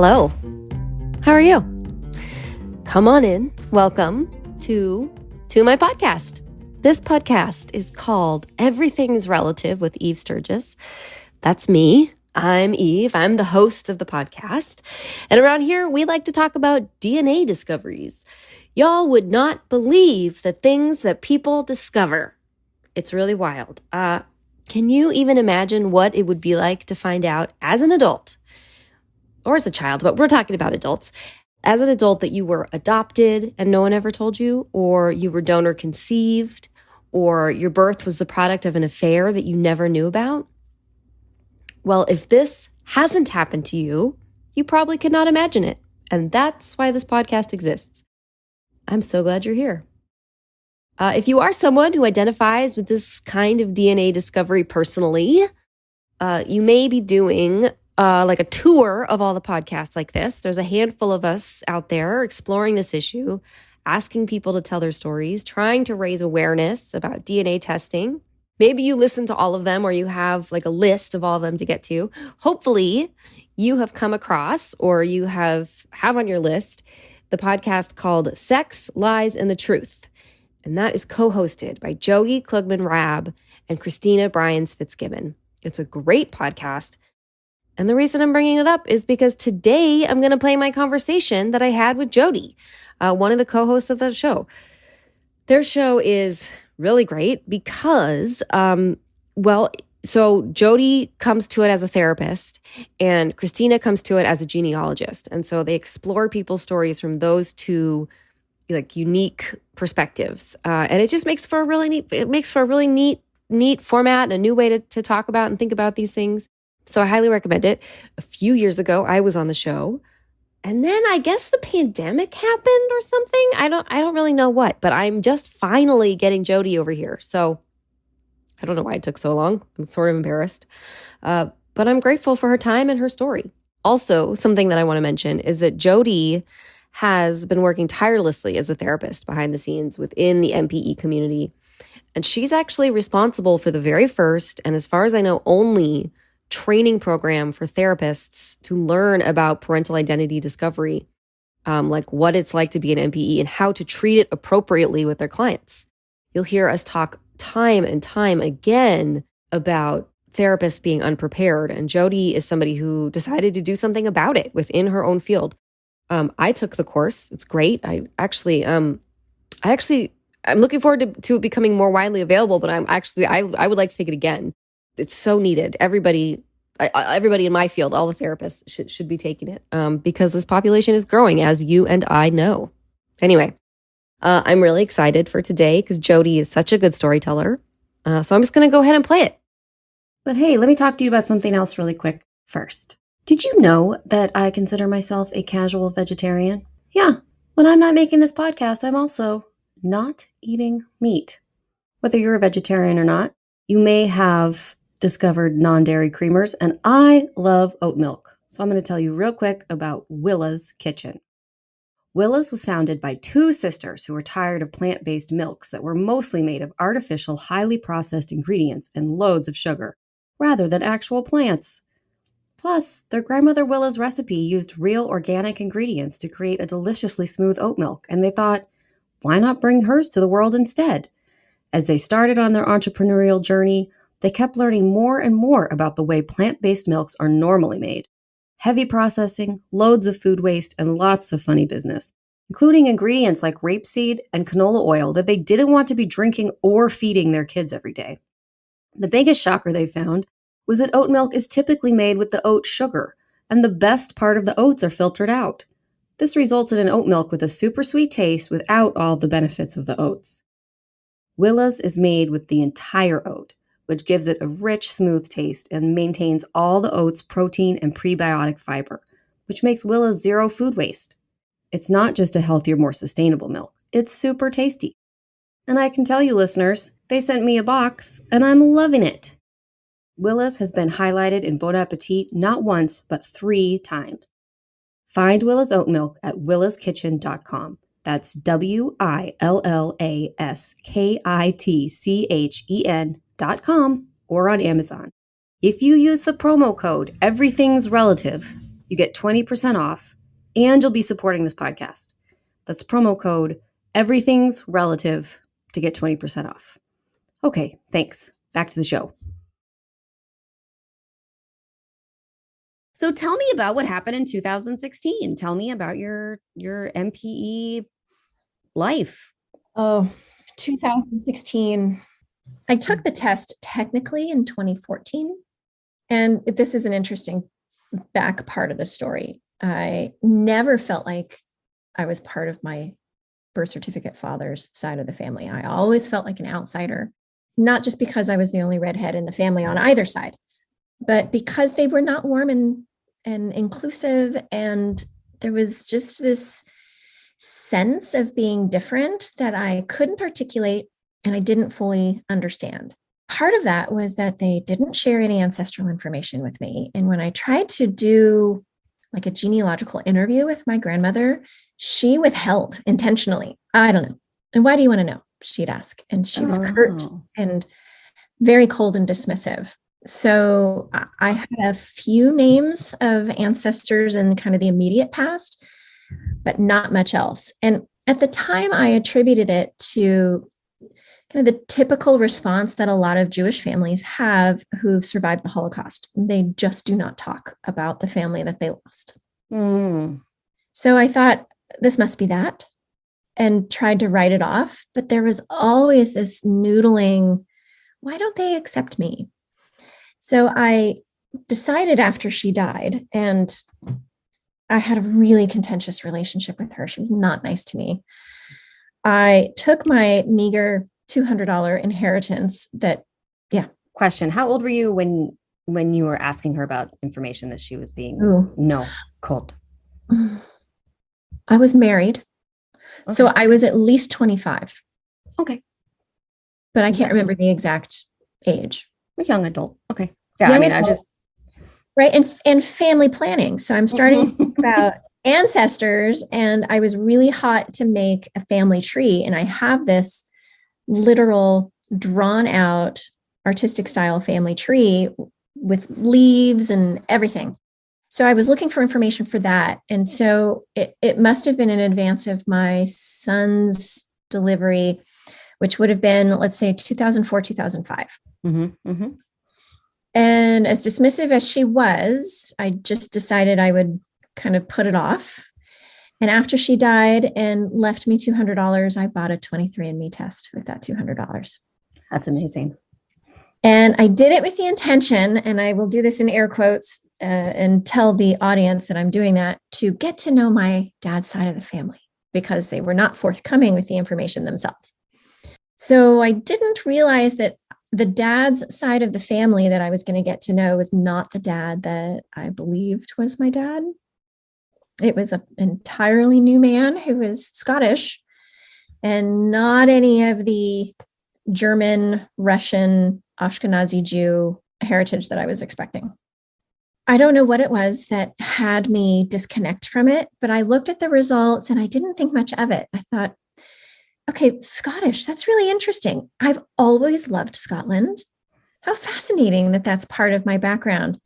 Hello. How are you? Come on in. Welcome to my podcast. This podcast is called Everything's Relative with Eve Sturgis. That's me. I'm Eve. I'm the host of the podcast. And around here, we like to talk about DNA discoveries. Y'all would not believe the things that people discover. It's really wild. Can you even imagine what it would be like to find out as an adult, or as a child, but we're talking about adults, as an adult that you were adopted and no one ever told you, or you were donor conceived, or your birth was the product of an affair that you never knew about? Well, if this hasn't happened to you, you probably could not imagine it. And that's why this podcast exists. I'm so glad you're here. If you are someone who identifies with this kind of DNA discovery personally, you may be doing like a tour of all the podcasts like this. There's a handful of us out there exploring this issue, asking people to tell their stories, trying to raise awareness about DNA testing. Maybe you listen to all of them, or you have like a list of all of them to get to. Hopefully you have come across, or you have on your list, the podcast called Sex, Lies, and the Truth. And that is co-hosted by Jodi Klugman Rabb and Christina Bryans-Fitzgibbon. It's a great podcast. And the reason I'm bringing it up is because today I'm going to play my conversation that I had with Jodi, one of the co-hosts of that show. Their show is really great because, so Jodi comes to it as a therapist and Christina comes to it as a genealogist. And so they explore people's stories from those two like unique perspectives. And it just makes for a really neat format and a new way to talk about and think about these things. So I highly recommend it. A few years ago, I was on the show, and then I guess the pandemic happened or something. I don't really know what, but I'm just finally getting Jodi over here. So I don't know why it took so long. I'm sort of embarrassed, but I'm grateful for her time and her story. Also, something that I want to mention is that Jodi has been working tirelessly as a therapist behind the scenes within the MPE community, and she's actually responsible for the very first, and as far as I know, only training program for therapists to learn about parental identity discovery, like what it's like to be an MPE and how to treat it appropriately with their clients. You'll hear us talk time and time again about therapists being unprepared, and Jodi is somebody who decided to do something about it within her own field. I took the course. It's great. I'm looking forward to it becoming more widely available, but I would like to take it again. It's so needed. Everybody in my field, all the therapists should be taking it because this population is growing, as you and I know. Anyway, I'm really excited for today because Jodi is such a good storyteller. So I'm just going to go ahead and play it. But hey, let me talk to you about something else really quick first. Did you know that I consider myself a casual vegetarian? Yeah, when I'm not making this podcast, I'm also not eating meat. Whether you're a vegetarian or not, you may have discovered non-dairy creamers, and I love oat milk. So I'm going to tell you real quick about Willa's Kitchen. Willa's was founded by two sisters who were tired of plant-based milks that were mostly made of artificial, highly processed ingredients and loads of sugar, rather than actual plants. Plus, their grandmother Willa's recipe used real organic ingredients to create a deliciously smooth oat milk, and they thought, why not bring hers to the world instead? As they started on their entrepreneurial journey, they kept learning more and more about the way plant-based milks are normally made. Heavy processing, loads of food waste, and lots of funny business, including ingredients like rapeseed and canola oil that they didn't want to be drinking or feeding their kids every day. The biggest shocker they found was that oat milk is typically made with the oat sugar, and the best part of the oats are filtered out. This resulted in oat milk with a super sweet taste without all the benefits of the oats. Willa's is made with the entire oat, which gives it a rich, smooth taste and maintains all the oat's protein and prebiotic fiber, which makes Willa's zero food waste. It's not just a healthier, more sustainable milk. It's super tasty. And I can tell you, listeners, they sent me a box, and I'm loving it. Willa's has been highlighted in Bon Appetit not once, but 3 times. Find Willa's oat milk at willaskitchen.com. That's WILLASKITCHEN.com or on Amazon. If you use the promo code Everything's Relative, you get 20% off and you'll be supporting this podcast. That's promo code Everything's Relative to get 20% off. Okay, thanks. Back to the show. So tell me about what happened in 2016. Tell me about your MPE life. Oh, 2016. I took the test technically in 2014. And this is an interesting back part of the story. I never felt like I was part of my birth certificate father's side of the family. I always felt like an outsider, not just because I was the only redhead in the family on either side, but because they were not warm and inclusive. And there was just this sense of being different that I couldn't articulate and I didn't fully understand. Part of that was that they didn't share any ancestral information with me. And when I tried to do like a genealogical interview with my grandmother, she withheld intentionally. I don't know. And why do you want to know? She'd ask. And she was curt and very cold and dismissive. So I had a few names of ancestors in kind of the immediate past, but not much else. And at the time, I attributed it to kind of the typical response that a lot of Jewish families have who've survived the Holocaust. They just do not talk about the family that they lost. So I thought, this must be that, and tried to write it off. But there was always this noodling, why don't they accept me? So I decided after she died, and I had a really contentious relationship with her. She was not nice to me. I took my meager $200 inheritance that, Question. How old were you when you were asking her about information that she was being cold? I was married. Okay. So I was at least 25. Okay. But I can't remember the exact age. A young adult. Okay. Yeah, young adult. Right. And family planning. So I'm starting to think about ancestors, and I was really hot to make a family tree. And I have this literal drawn out artistic style family tree with leaves and everything. So I was looking for information for that. And so it must have been in advance of my son's delivery, which would have been, let's say, 2004, 2005. And as dismissive as she was, I just decided I would kind of put it off. And after she died and left me $200, I bought a 23andMe test with that $200. That's amazing. And I did it with the intention, and I will do this in air quotes and tell the audience that I'm doing that, to get to know my dad's side of the family, because they were not forthcoming with the information themselves. So I didn't realize that the dad's side of the family that I was going to get to know was not the dad that I believed was my dad. It was an entirely new man who was Scottish, and not any of the German, Russian, Ashkenazi Jew heritage that I was expecting. I don't know what it was that had me disconnect from it, but I looked at the results and I didn't think much of it. I thought, okay, Scottish, that's really interesting. I've always loved Scotland. How fascinating that that's part of my background.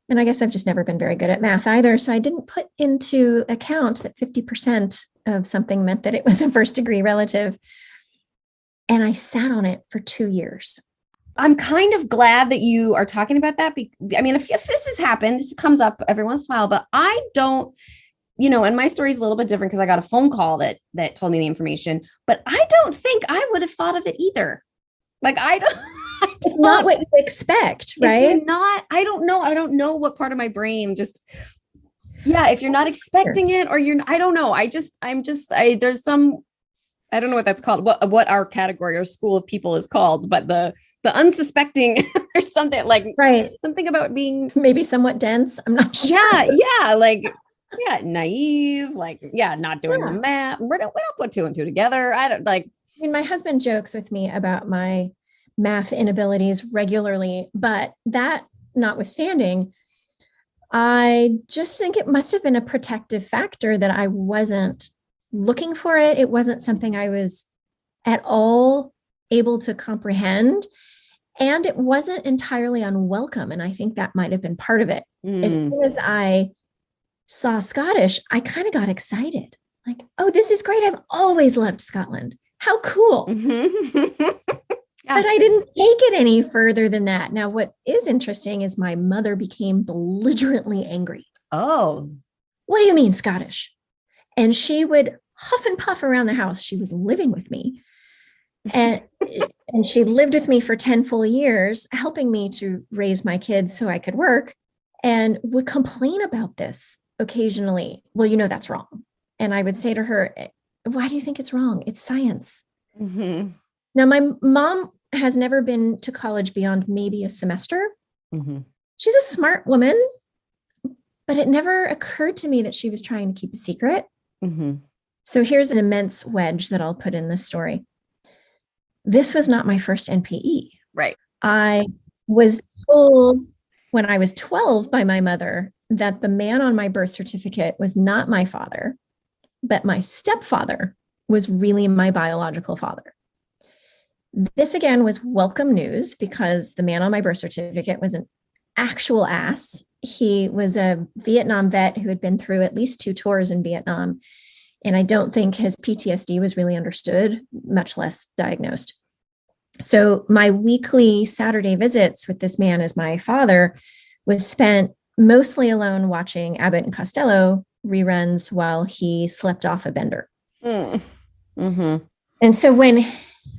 And I guess I've just never been very good at math either. So I didn't put into account that 50% of something meant that it was a first degree relative. And I sat on it for 2 years. I'm kind of glad that you are talking about that. I mean, if this has happened, this comes up every once in a while, but I don't, and my story is a little bit different because I got a phone call that told me the information, but I don't think I would have thought of it either. Like, it's not what you expect, right? I don't know. I don't know what part of my brain just, if you're not expecting it, or I don't know. There's some, I don't know what that's called, what our category or school of people is called, but the unsuspecting or something like, right. Something about being maybe somewhat dense. I'm not sure. Naive, not doing the math. We don't put two and two together. My husband jokes with me about my math inabilities regularly, but that notwithstanding, I just think it must have been a protective factor that I wasn't looking for it. It wasn't something I was at all able to comprehend. And it wasn't entirely unwelcome. And I think that might have been part of it. As soon as I saw Scottish, I kind of got excited. Like, oh, this is great. I've always loved Scotland. How cool. Yeah. But I didn't take it any further than that. Now, what is interesting is my mother became belligerently angry. Oh. What do you mean Scottish? And she would huff and puff around the house. She was living with me. And she lived with me for 10 full years, helping me to raise my kids so I could work, and would complain about this occasionally. Well, that's wrong. And I would say to her, why do you think it's wrong? It's science. Mm-hmm. Now, my mom has never been to college beyond maybe a semester. Mm-hmm. She's a smart woman, but it never occurred to me that she was trying to keep a secret. Mm-hmm. So here's an immense wedge that I'll put in this story. This was not my first NPE. Right. I was told when I was 12 by my mother that the man on my birth certificate was not my father, but my stepfather was really my biological father. This again was welcome news because the man on my birth certificate was an actual ass. He was a Vietnam vet who had been through at least 2 tours in Vietnam. And I don't think his PTSD was really understood, much less diagnosed. So my weekly Saturday visits with this man as my father was spent mostly alone watching Abbott and Costello reruns while he slept off a bender. Mm-hmm. And so when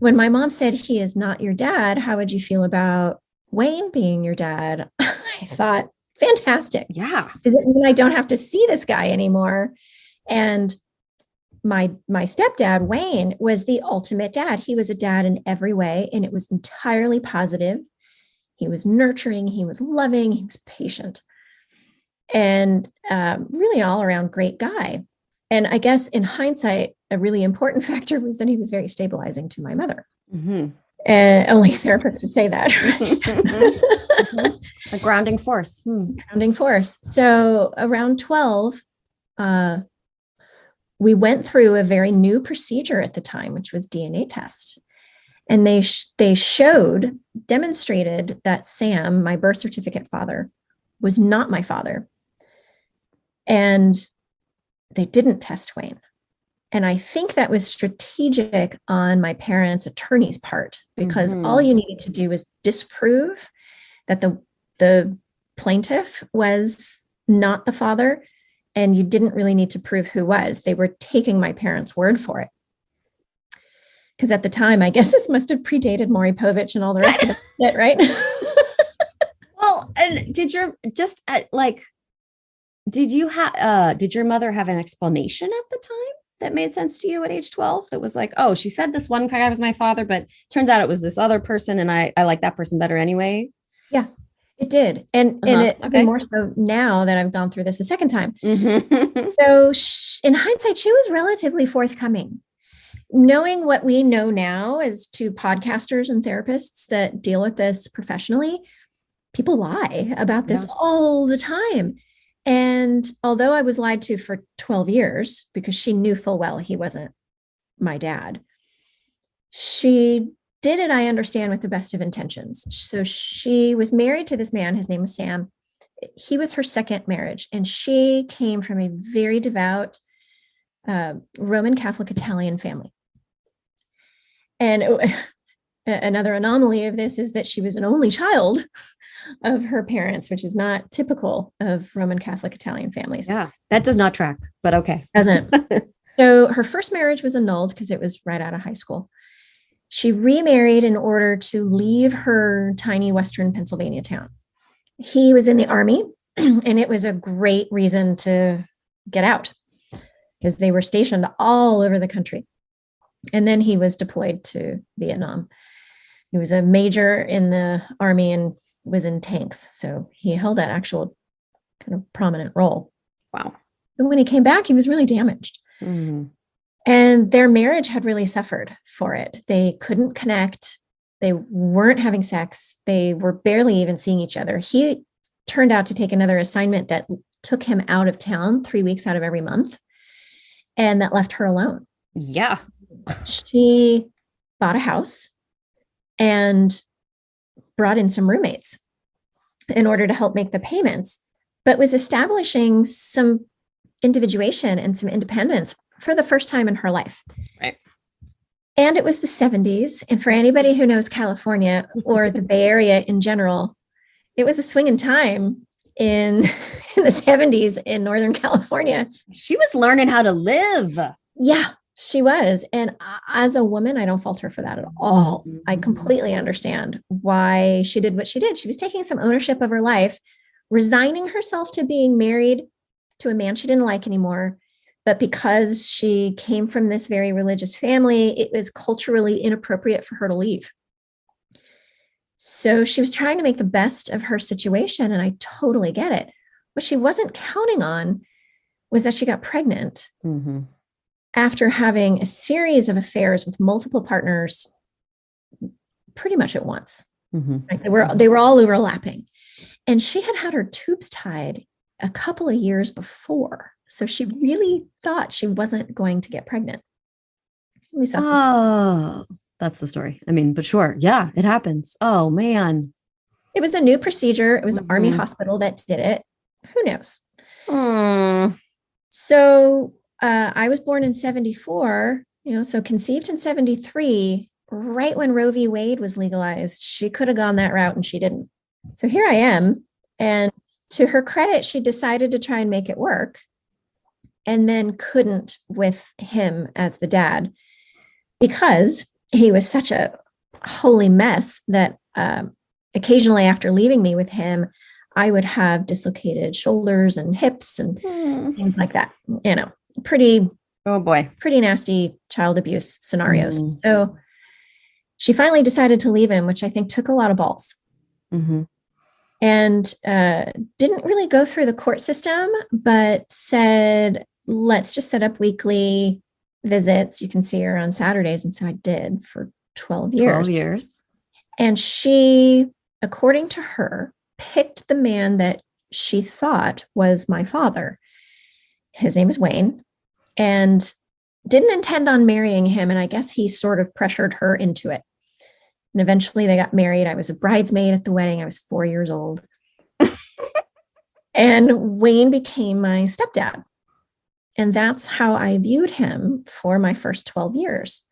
my mom said, he is not your dad, how would you feel about Wayne being your dad? I thought, fantastic. Yeah. Does it mean I don't have to see this guy anymore? And my stepdad, Wayne, was the ultimate dad. He was a dad in every way, and it was entirely positive. He was nurturing, he was loving, he was patient, and really an all-around great guy. And I guess in hindsight, a really important factor was that he was very stabilizing to my mother. Mm-hmm. And only therapists would say that. Right? Mm-hmm. A grounding force. Grounding force. So around 12, we went through a very new procedure at the time, which was DNA test. And they demonstrated that Sam, my birth certificate father, was not my father. And they didn't test Wayne. And I think that was strategic on my parents' attorney's part, because all you needed to do was disprove that the plaintiff was not the father, and you didn't really need to prove who was. They were taking my parents' word for it. Because at the time, I guess this must have predated Maury Povich and all the rest of it, right? Well, and did your mother have an explanation at the time that made sense to you at age 12? That was like, oh, she said this one guy was my father, but turns out it was this other person, and I like that person better anyway. Yeah, it did. And it even more so now that I've gone through this a second time. Mm-hmm. So in hindsight, she was relatively forthcoming. Knowing what we know now as two podcasters and therapists that deal with this professionally, people lie about this all the time. And although I was lied to for 12 years because she knew full well he wasn't my dad, she did it, I understand, with the best of intentions. So she was married to this man. His name was Sam. He was her second marriage, and she came from a very devout Roman Catholic Italian family. And another anomaly of this is that she was an only child of her parents, which is not typical of Roman Catholic Italian families. Yeah, that does not track, but okay. Doesn't. So her first marriage was annulled because it was right out of high school. She remarried in order to leave her tiny Western Pennsylvania town. He was in the Army, and it was a great reason to get out because they were stationed all over the country. And then he was deployed to Vietnam. He was a major in the Army and was in tanks. So he held that actual kind of prominent role. Wow. But when he came back, he was really damaged. Mm-hmm. And their marriage had really suffered for it. They couldn't connect. They weren't having sex. They were barely even seeing each other. He turned out to take another assignment that took him out of town 3 weeks out of every month. And that left her alone. Yeah. She bought a house and brought in some roommates in order to help make the payments, but was establishing some individuation and some independence for the first time in her life. Right. And it was the 70s. And for anybody who knows California or the Bay Area in general, it was a swinging time in the 70s in Northern California. She was learning how to live. Yeah, she was. And as a woman, I don't fault her for that at all. I completely understand why she did what she did. She was taking some ownership of her life, resigning herself to being married to a man she didn't like anymore. But because she came from this very religious family, it was culturally inappropriate for her to leave. So she was trying to make the best of her situation, and I totally get it. What she wasn't counting on was that she got pregnant after having a series of affairs with multiple partners pretty much at once. Right? They were all overlapping. And she had had her tubes tied a couple of years before. So she really thought she wasn't going to get pregnant. At least that's the story. That's the story. I mean, but sure. Yeah, it happens. Oh, man. It was a new procedure. It was an Army hospital that did it. Who knows? So I was born in 74, so conceived in 73, right when Roe v. Wade was legalized. She could have gone that route and she didn't. So here I am. And to her credit, she decided to try and make it work and then couldn't with him as the dad because he was such a holy mess that occasionally after leaving me with him, I would have dislocated shoulders and hips and things like that. Pretty nasty child abuse scenarios. So she finally decided to leave him, which I think took a lot of balls. And didn't really go through the court system, but said, let's just set up weekly visits. You can see her on Saturdays. And so I did for 12 years. 12 years. And she, according to her, picked the man that she thought was my father. His name is Wayne, and didn't intend on marrying him. And I guess he sort of pressured her into it. And eventually they got married. I was a bridesmaid at the wedding. I was 4 years old. And Wayne became my stepdad. And that's how I viewed him for my first 12 years,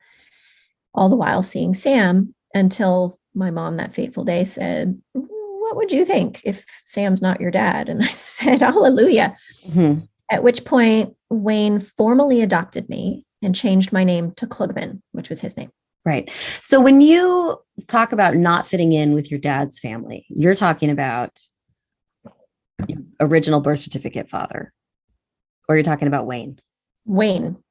all the while seeing Sam until my mom that fateful day said, what would you think if Sam's not your dad? And I said, hallelujah. At which point Wayne formally adopted me and changed my name to Klugman, which was his name. Right. So when you talk about not fitting in with your dad's family, you're talking about original birth certificate father, or you're talking about Wayne? Wayne.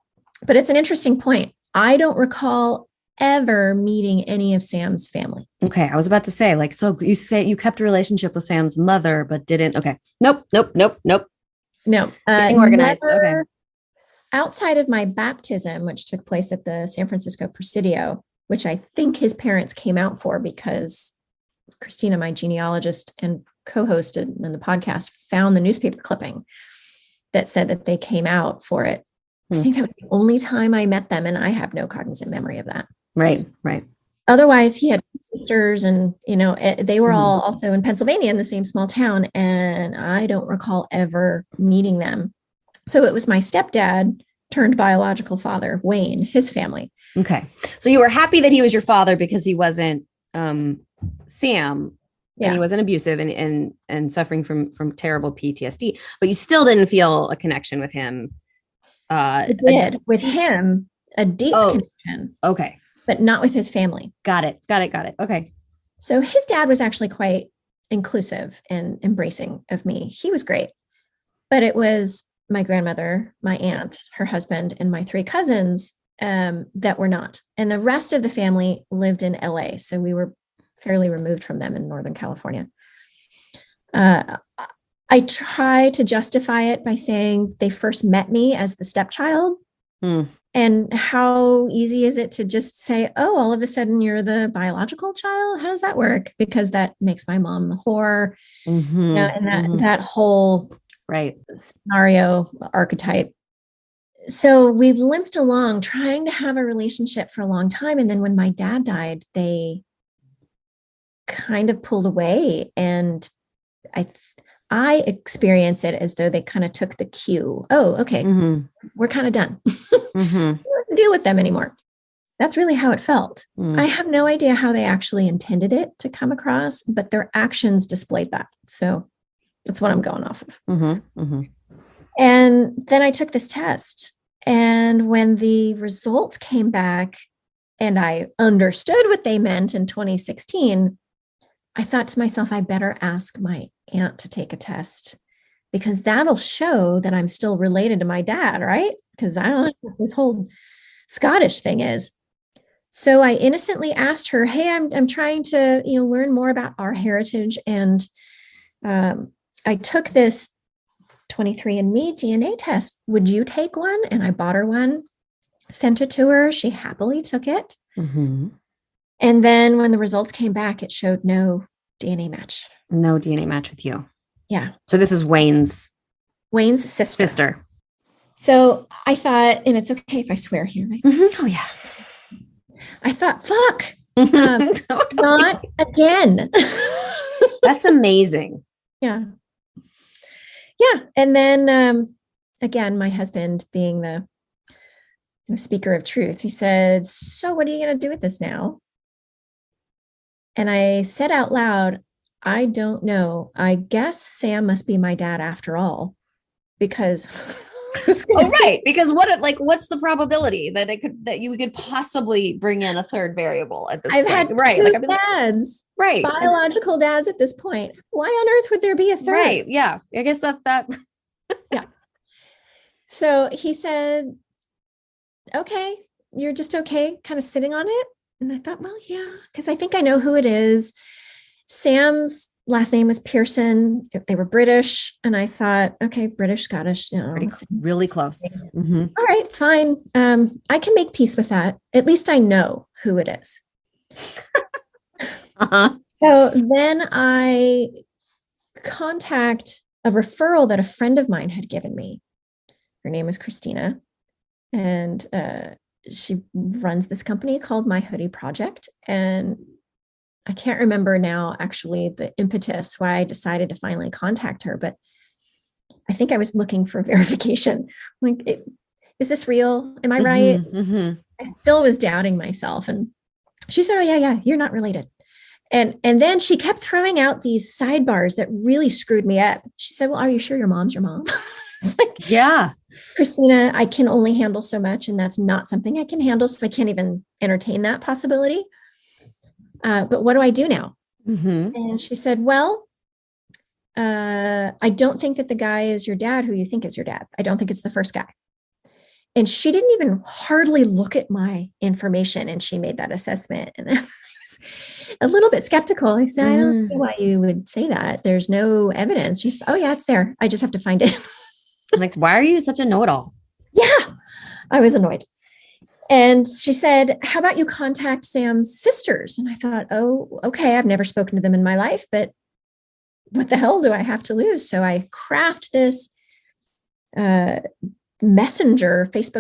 But it's an interesting point. I don't recall ever meeting any of Sam's family. Okay. I was about to say, so you say you kept a relationship with Sam's mother, but didn't. Okay. Nope. No. Getting organized. Okay. Outside of my baptism, which took place at the San Francisco Presidio, which I think his parents came out for because Christina, my genealogist and co-host in the podcast, found the newspaper clipping that said that they came out for it. I think that was the only time I met them, and I have no cognizant memory of that. Right. Otherwise, he had sisters, and they were all also in Pennsylvania in the same small town, and I don't recall ever meeting them. So it was my stepdad turned biological father, Wayne, his family. Okay. So you were happy that he was your father because he wasn't Sam. Yeah. And he wasn't abusive and suffering from terrible PTSD, but you still didn't feel a connection with him. I did with him, a deep connection. Okay. But not with his family. Got it. Okay. So his dad was actually quite inclusive and embracing of me. He was great, but it was my grandmother, my aunt, her husband, and my 3 cousins that were not. And the rest of the family lived in LA. So we were fairly removed from them in Northern California. I try to justify it by saying they first met me as the stepchild. And how easy is it to just say, oh, all of a sudden you're the biological child? How does that work? Because that makes my mom the whore. And that whole scenario archetype. So we limped along trying to have a relationship for a long time. And then when my dad died, they kind of pulled away. And I experience it as though they kind of took the cue. Oh, okay, we're kind of done. We don't deal with them anymore. That's really how it felt. I have no idea how they actually intended it to come across, but their actions displayed that. So that's what I'm going off of. And then I took this test. And when the results came back and I understood what they meant in 2016, I thought to myself, I better ask my aunt to take a test because that'll show that I'm still related to my dad, right? Because I don't know what this whole Scottish thing is. So I innocently asked her, hey, I'm trying to, learn more about our heritage. And I took this 23andMe DNA test. Would you take one? And I bought her one, sent it to her. She happily took it. And then when the results came back, it showed no DNA match. No DNA match with you. Yeah. So this is Wayne's sister. So I thought, and it's okay if I swear here, right? Oh, yeah. I thought, fuck, not again. That's amazing. Yeah. Yeah. And then, again, my husband being the speaker of truth, he said, so what are you going to do with this now? And I said out loud, I don't know. I guess Sam must be my dad after all, because right. Because what's the probability that you could possibly bring in a third variable at this point? I've had two dads, right? Biological dads at this point. Why on earth would there be a third? Right. Yeah. I guess that. Yeah. So he said, okay, you're just okay, kind of sitting on it. And I thought, well, yeah, because I think I know who it is. Sam's last name was Pearson. They were British. And I thought, okay, British, Scottish, really close. All right, fine. I can make peace with that. At least I know who it is. So then I contact a referral that a friend of mine had given me. Her name is Christina. And she runs this company called My Hoodie Project. And I can't remember now, actually, the impetus why I decided to finally contact her, but I think I was looking for verification. Like, is this real? Am I right? I still was doubting myself. And she said, oh, yeah, you're not related. And then she kept throwing out these sidebars that really screwed me up. She said, well, are you sure your mom's your mom? Yeah. Christina, I can only handle so much, and that's not something I can handle. So I can't even entertain that possibility. But what do I do now? And she said, well, I don't think that the guy is your dad who you think is your dad. I don't think it's the first guy. And she didn't even hardly look at my information, and she made that assessment. And I was a little bit skeptical. I said, I don't see why you would say that. There's no evidence. She said, oh, yeah, it's there. I just have to find it. I'm like, why are you such a know-it-all? Yeah, I was annoyed. And she said, how about you contact Sam's sisters? And I thought, oh, okay, I've never spoken to them in my life, but what the hell do I have to lose? So I craft this Facebook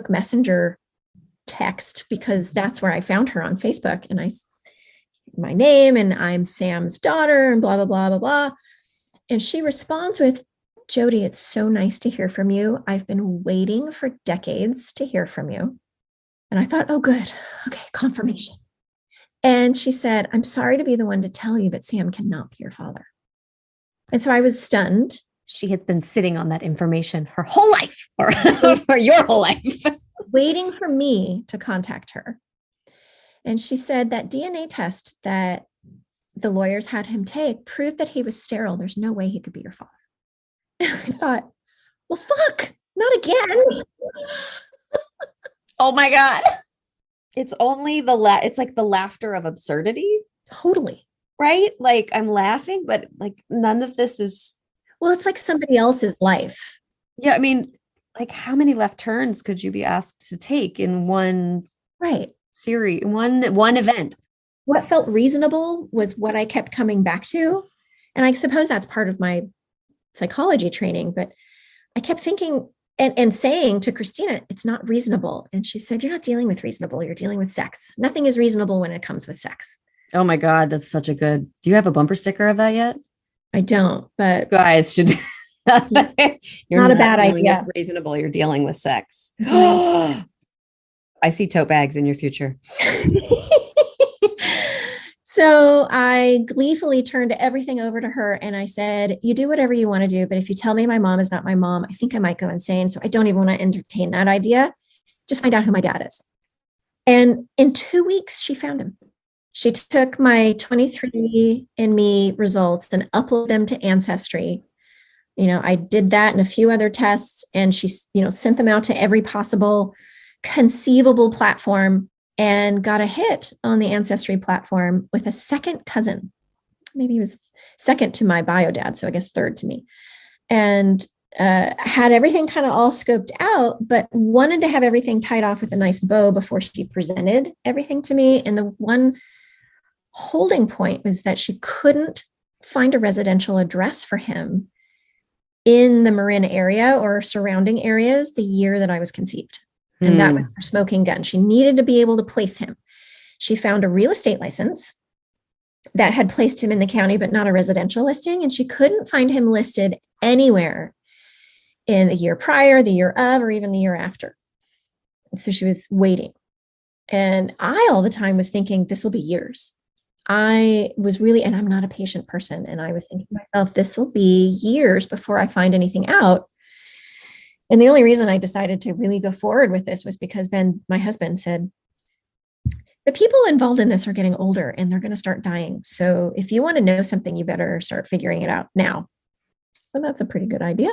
Messenger text, because that's where I found her on Facebook. And my name, and I'm Sam's daughter, and blah, blah, blah, blah, blah. And she responds with, Jodi, it's so nice to hear from you. I've been waiting for decades to hear from you. And I thought, oh, good. Okay, confirmation. And she said, I'm sorry to be the one to tell you, but Sam cannot be your father. And so I was stunned. She has been sitting on that information her whole life, or for your whole life, waiting for me to contact her. And she said that DNA test that the lawyers had him take proved that he was sterile. There's no way he could be your father. I thought, well, fuck, not again. Oh my God. It's only it's like the laughter of absurdity. Totally. Right? Like, I'm laughing, but like none of this is. Well, it's like somebody else's life. Yeah. I mean, like, how many left turns could you be asked to take in one series, one event? What felt reasonable was what I kept coming back to. And I suppose that's part of my psychology training, but I kept thinking and saying to Christina, it's not reasonable. And she said, you're not dealing with reasonable, you're dealing with sex. Nothing is reasonable when it comes with sex. Oh my God, that's such a good, do you have a bumper sticker of that yet? I don't, but guys should. You're not a bad dealing idea. with reasonable. You're dealing with sex. I see tote bags in your future. So I gleefully turned everything over to her and I said, you do whatever you want to do, but if you tell me my mom is not my mom, I think I might go insane. So I don't even want to entertain that idea. Just find out who my dad is. And in 2 weeks, she found him. She took my 23andMe results and uploaded them to Ancestry. I did that and a few other tests, and she, sent them out to every possible conceivable platform and got a hit on the Ancestry platform with a second cousin. Maybe he was second to my bio dad, so I guess third to me. And had everything kind of all scoped out, but wanted to have everything tied off with a nice bow before she presented everything to me. And the one holding point was that she couldn't find a residential address for him in the Marin area or surrounding areas the year that I was conceived. And that was her smoking gun. She needed to be able to place him. She found a real estate license that had placed him in the county, but not a residential listing. And she couldn't find him listed anywhere in the year prior, the year of, or even the year after. And so she was waiting. And I all the time was thinking, this will be years. I was really, and I'm not a patient person. And I was thinking to myself, this will be years before I find anything out. And the only reason I decided to really go forward with this was because Ben, my husband, said, the people involved in this are getting older and they're going to start dying. So if you want to know something, you better start figuring it out now. So that's a pretty good idea.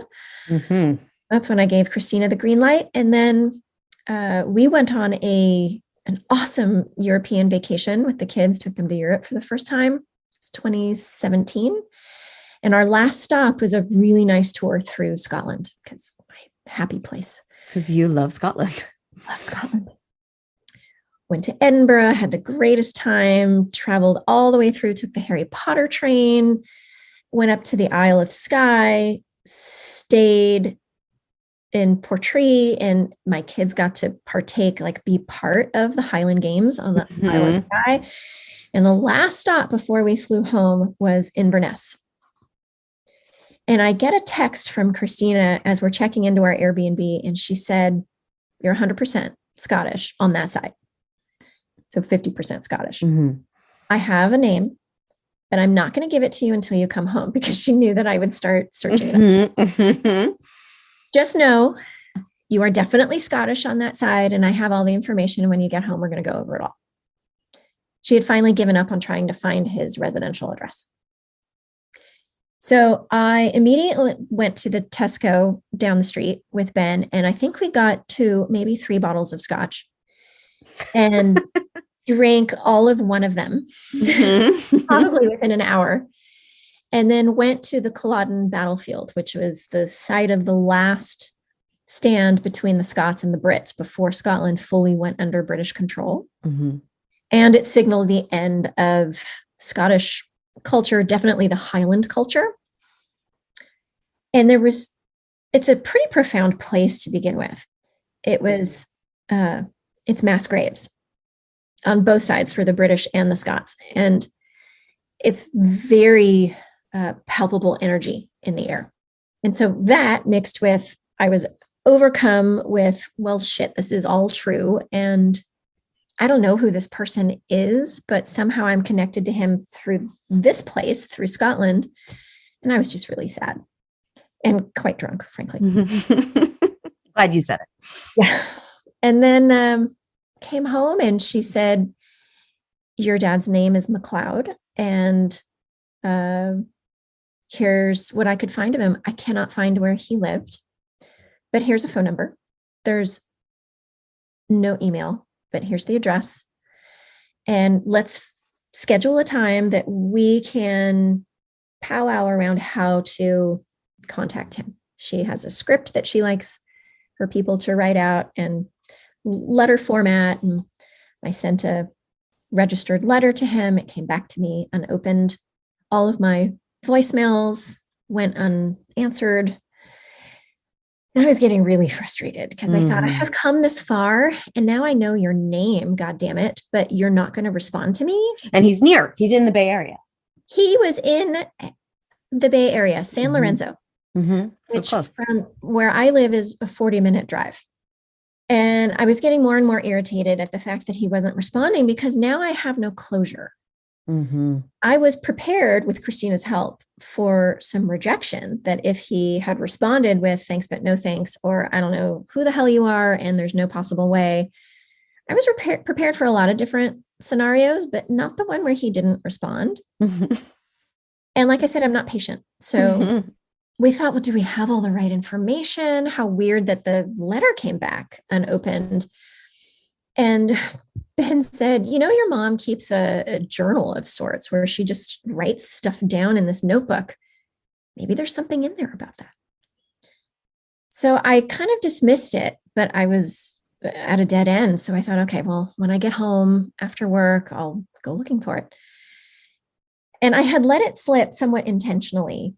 Mm-hmm. That's when I gave Christina the green light. And then we went on an awesome European vacation with the kids, took them to Europe for the first time. It was 2017. And our last stop was a really nice tour through Scotland, because my happy place. Because you love Scotland. Love Scotland. Went to Edinburgh, had the greatest time, traveled all the way through, took the Harry Potter train, went up to the Isle of Skye, stayed in Portree, and my kids got to partake, be part of the Highland Games on the Isle of Skye. And the last stop before we flew home was Inverness. And I get a text from Christina as we're checking into our Airbnb, and she said, you're 100% Scottish on that side. So 50% Scottish. Mm-hmm. I have a name, but I'm not going to give it to you until you come home, because she knew that I would start searching it up. Mm-hmm. Just know you are definitely Scottish on that side, and I have all the information. And when you get home, we're going to go over it all. She had finally given up on trying to find his residential address. So I immediately went to the Tesco down the street with Ben, and I think we got 2, maybe 3 bottles of scotch and drank all of one of them, probably within an hour, and then went to the Culloden battlefield, which was the site of the last stand between the Scots and the Brits before Scotland fully went under British control. Mm-hmm. And it signaled the end of Scottish culture, definitely the Highland culture. And it's a pretty profound place to begin with. It was, it's mass graves on both sides for the British and the Scots. And it's very palpable energy in the air. And so that mixed with, I was overcome with, well, shit, this is all true. And I don't know who this person is, but somehow I'm connected to him through this place, through Scotland. And I was just really sad and quite drunk, frankly. Glad you said it. Yeah. And then came home and she said, your dad's name is MacLeod. And here's what I could find of him. I cannot find where he lived, but here's a phone number. There's no email, but here's the address. And let's schedule a time that we can powwow around how to contact him. She has a script that she likes for people to write out and letter format. And I sent a registered letter to him. It came back to me unopened. All of my voicemails went unanswered. And I was getting really frustrated because I thought, I have come this far and now I know your name, God damn it, but you're not going to respond to me. And he's near. He's in the Bay Area. He was in the Bay Area, San Lorenzo, So which close. from where I live is a 40-minute drive. And I was getting more and more irritated at the fact that he wasn't responding because now I have no closure. I was prepared with Christina's help for some rejection, that if he had responded with thanks, but no thanks, or I don't know who the hell you are, and there's no possible way. I was prepared for a lot of different scenarios, but not the one where he didn't respond. And like I said, I'm not patient. So we thought, well, do we have all the right information? How weird that the letter came back unopened. And Ben said, your mom keeps a journal of sorts where she just writes stuff down in this notebook. Maybe there's something in there about that. So I kind of dismissed it, but I was at a dead end. So I thought, okay, well, when I get home after work, I'll go looking for it. And I had let it slip somewhat intentionally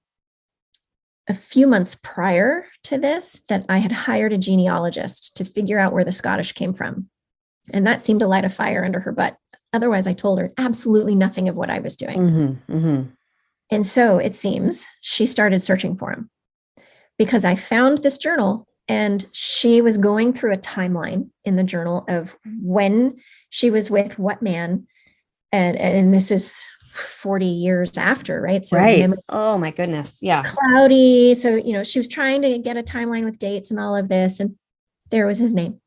a few months prior to this, that I had hired a genealogist to figure out where the Scottish came from. And that seemed to light a fire under her butt. Otherwise, I told her absolutely nothing of what I was doing. And so it seems she started searching for him, because I found this journal, and she was going through a timeline in the journal of when she was with what man. And this is 40 years after, right? So right. Oh my goodness. Yeah. Cloudy. So, she was trying to get a timeline with dates and all of this. And there was his name.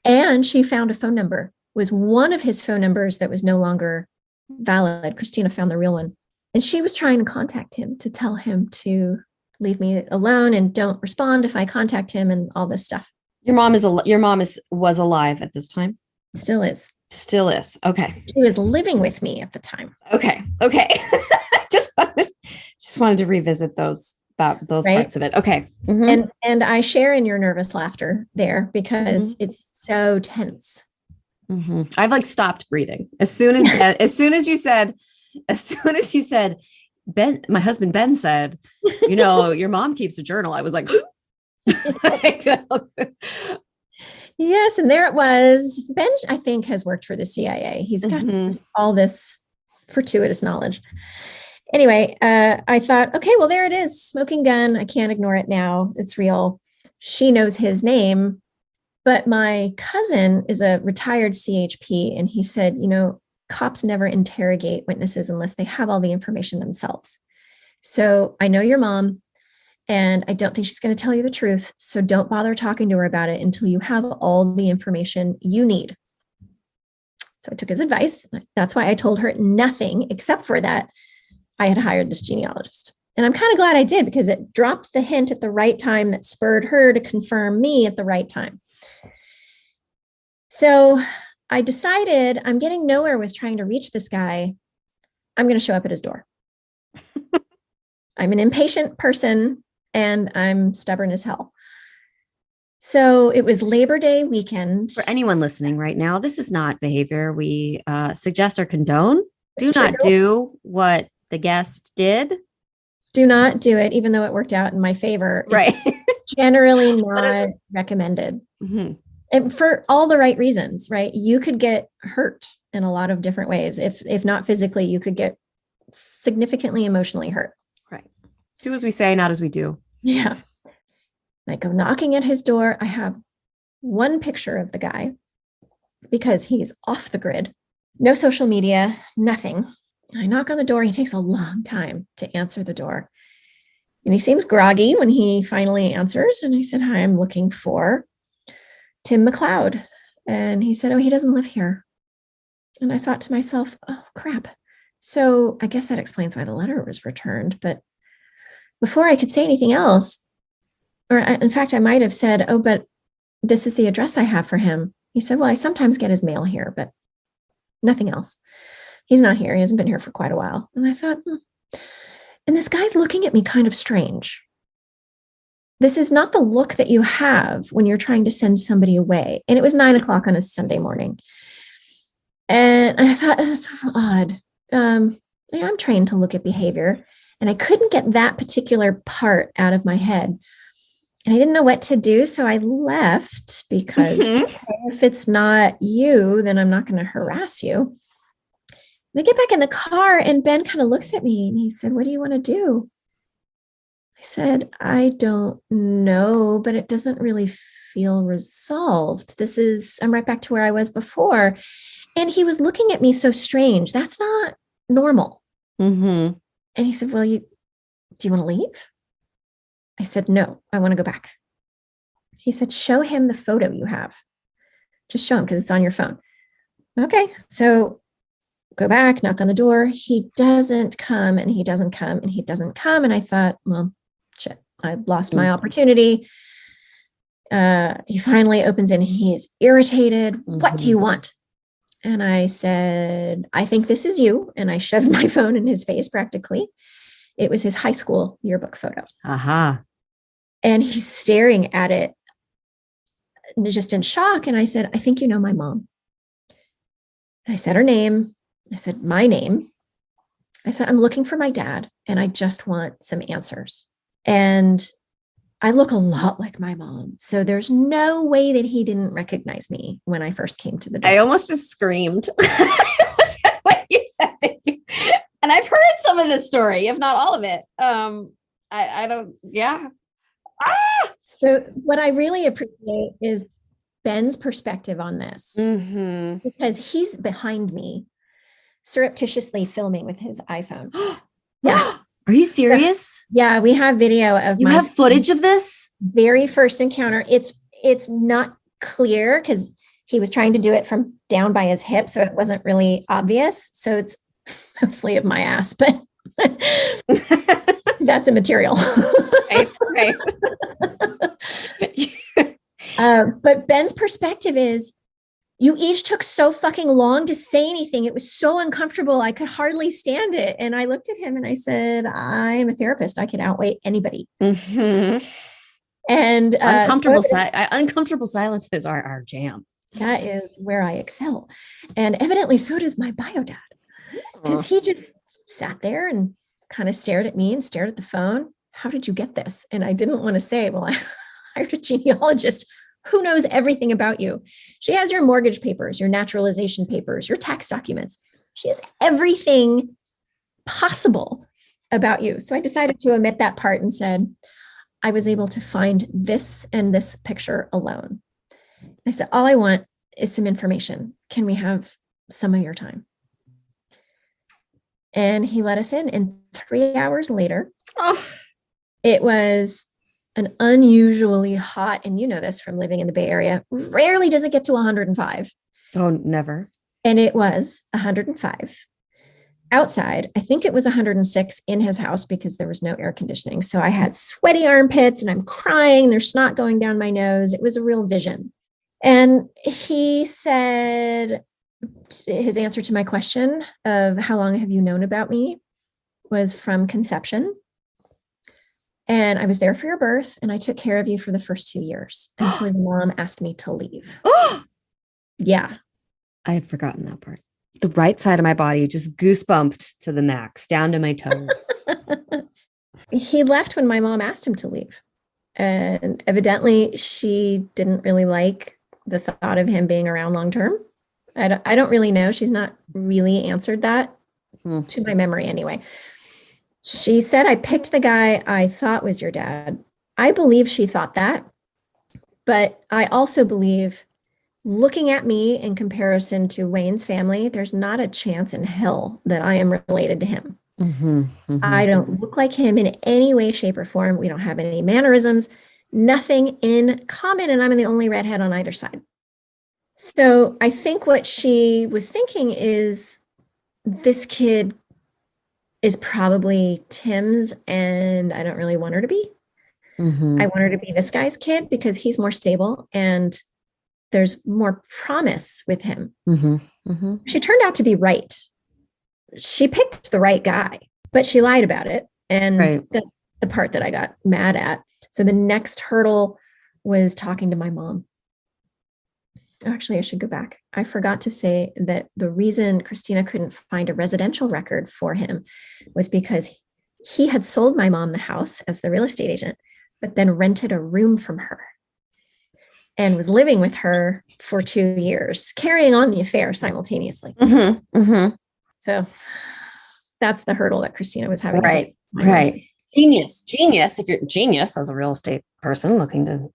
And she found a phone number, was one of his phone numbers that was no longer valid. Christina found the real one. And she was trying to contact him to tell him to leave me alone and don't respond if I contact him and all this stuff. Your mom was alive at this time? Still is. Still is. Okay. She was living with me at the time. Okay. Just wanted to revisit those right? Parts of it. Okay. And I share in your nervous laughter there because it's so tense. I've stopped breathing as soon as you said, Ben, my husband Ben said, your mom keeps a journal. I was like, yes. And there it was. Ben, I think, has worked for the CIA. He's got all this fortuitous knowledge. Anyway, I thought, okay, well, there it is. Smoking gun. I can't ignore it now. It's real. She knows his name. But my cousin is a retired CHP. And he said, cops never interrogate witnesses unless they have all the information themselves. So I know your mom, and I don't think she's going to tell you the truth. So don't bother talking to her about it until you have all the information you need. So I took his advice. That's why I told her nothing except for that I had hired this genealogist. And I'm kind of glad I did, because it dropped the hint at the right time that spurred her to confirm me at the right time. So I decided I'm getting nowhere with trying to reach this guy. I'm going to show up at his door. I'm an impatient person, and I'm stubborn as hell. So it was Labor Day weekend. For anyone listening right now, this is not behavior we suggest or condone. Do not do what the guest did. Do not do it, even though it worked out in my favor. Right. It's generally not recommended. And for all the right reasons, right? You could get hurt in a lot of different ways. If not physically, you could get significantly emotionally hurt. Right. Do as we say, not as we do. Yeah. I go knocking at his door. I have one picture of the guy because he's off the grid. No social media, nothing. I knock on the door. He takes a long time to answer the door. And he seems groggy when he finally answers. And I said, hi, I'm looking for Tim McLeod. And he said, oh, he doesn't live here. And I thought to myself, oh, crap. So I guess that explains why the letter was returned. But before I could say anything else, or in fact, I might have said, oh, but this is the address I have for him. He said, well, I sometimes get his mail here, but nothing else. He's not here. He hasn't been here for quite a while. And I thought, and this guy's looking at me kind of strange. This is not the look that you have when you're trying to send somebody away. And it was 9:00 on a Sunday morning. And I thought, that's odd. I'm trained to look at behavior, and I couldn't get that particular part out of my head. And I didn't know what to do. So I left because if it's not you, then I'm not going to harass you. And I get back in the car, and Ben kind of looks at me and he said, what do you want to do? I said, I don't know, but it doesn't really feel resolved. I'm right back to where I was before. And he was looking at me so strange. That's not normal. Mm-hmm. And he said, well, do you want to leave? I said, no, I want to go back. He said, show him the photo you have. Just show him because it's on your phone. Okay. So go back, knock on the door. He doesn't come and he doesn't come and he doesn't come. And I thought, well, shit, I lost my opportunity. He finally opens in. He's irritated. Mm-hmm. What do you want? And I said, I think this is you. And I shoved my phone in his face practically. It was his high school yearbook photo. Uh-huh. And he's staring at it just in shock. And I said, I think you know my mom. And I said her name. I said, my name. I said, I'm looking for my dad and I just want some answers. And I look a lot like my mom. So there's no way that he didn't recognize me when I first came to the door. I almost just screamed when you said it. And I've heard some of this story, if not all of it. I don't, yeah. Ah! So what I really appreciate is Ben's perspective on this, because he's behind me, surreptitiously filming with his iPhone. Yeah. Are you serious? Yeah, we have video of you have footage of this very first encounter. It's not clear because he was trying to do it from down by his hip, so it wasn't really obvious. So it's mostly of my ass, but that's immaterial. Right. But Ben's perspective is, you each took so fucking long to say anything. It was so uncomfortable. I could hardly stand it. And I looked at him and I said, I'm a therapist. I could outweigh anybody. Mm-hmm. And uncomfortable silences are our jam. That is where I excel. And evidently so does my bio dad, because he just sat there and kind of stared at me and stared at the phone. How did you get this? And I didn't want to say, well, I hired a genealogist who knows everything about you. She has your mortgage papers, your naturalization papers, your tax documents. She has everything possible about you. So I decided to omit that part and said, I was able to find this and this picture alone. I said, all I want is some information. Can we have some of your time? And he let us in. And 3 hours later, it was an unusually hot, and you know this from living in the Bay Area, rarely does it get to 105. Oh, never. And it was 105 outside. I think it was 106 in his house because there was no air conditioning. So I had sweaty armpits and I'm crying. There's snot going down my nose. It was a real vision. And he said, his answer to my question of how long have you known about me was from conception. And I was there for your birth and I took care of you for the first 2 years until your mom asked me to leave. Yeah. I had forgotten that part. The right side of my body just goosebumped to the max, down to my toes. He left when my mom asked him to leave. And evidently she didn't really like the thought of him being around long term. I don't really know. She's not really answered that to my memory anyway. She said, I picked the guy I thought was your dad. I believe she thought that. But I also believe, looking at me in comparison to Wayne's family, there's not a chance in hell that I am related to him. I don't look like him in any way, shape, or form. We don't have any mannerisms, nothing in common. And I'm the only redhead on either side. So I think what she was thinking is, this kid is probably Tim's, and I don't really want her to be. I want her to be this guy's kid because he's more stable and there's more promise with him. She turned out to be right. She picked the right guy, but she lied about it. And that's the part that I got mad at. So the next hurdle was talking to my mom. Actually, I should go back. I forgot to say that the reason Christina couldn't find a residential record for him was because he had sold my mom the house as the real estate agent, but then rented a room from her and was living with her for 2 years, carrying on the affair simultaneously. So that's the hurdle that Christina was having. Right. Genius. If you're genius as a real estate person looking to,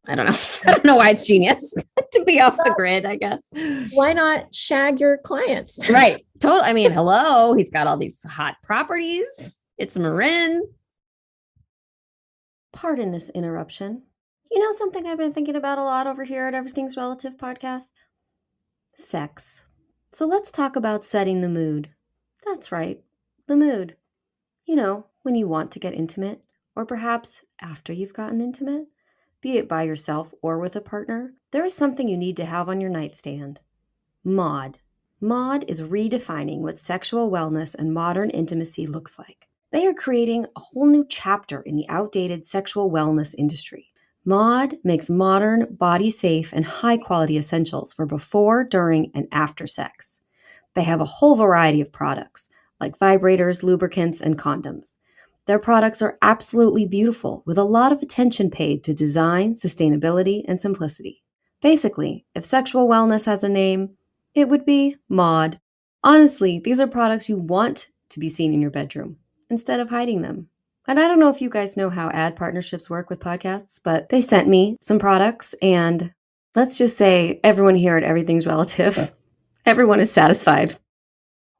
I don't know. I don't know why it's genius to be off the grid, I guess. Why not shag your clients? Right. Totally. I mean, hello. He's got all these hot properties. It's Marin. Pardon this interruption. You know something I've been thinking about a lot over here at Everything's Relative podcast? Sex. So let's talk about setting the mood. That's right, the mood. You know, when you want to get intimate, or perhaps after you've gotten intimate, be it by yourself or with a partner, there is something you need to have on your nightstand. Mod. Mod is redefining what sexual wellness and modern intimacy looks like. They are creating a whole new chapter in the outdated sexual wellness industry. Mod makes modern, body-safe, and high-quality essentials for before, during, and after sex. They have a whole variety of products, like vibrators, lubricants, and condoms. Their products are absolutely beautiful, with a lot of attention paid to design, sustainability, and simplicity. Basically, if sexual wellness has a name, it would be Mod. Honestly, these are products you want to be seen in your bedroom, instead of hiding them. And I don't know if you guys know how ad partnerships work with podcasts, but they sent me some products, and let's just say everyone here at Everything's Relative, everyone is satisfied.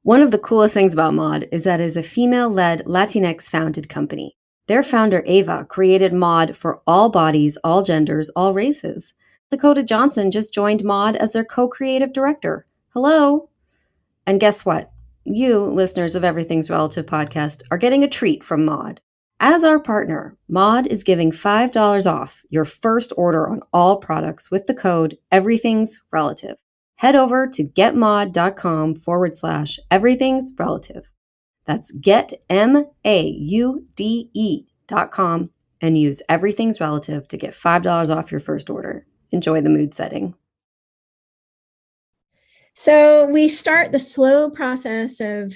One of the coolest things about Mod is that it is a female-led Latinx-founded company. Their founder, Ava, created Mod for all bodies, all genders, all races. Dakota Johnson just joined Mod as their co-creative director. Hello! And guess what? You, listeners of Everything's Relative podcast, are getting a treat from Mod. As our partner, Mod is giving $5 off your first order on all products with the code EverythingsRelative. Head over to getmod.com/everythingsrelative. That's getmaude.com and use Everything's Relative to get $5 off your first order. Enjoy the mood setting. So we start the slow process of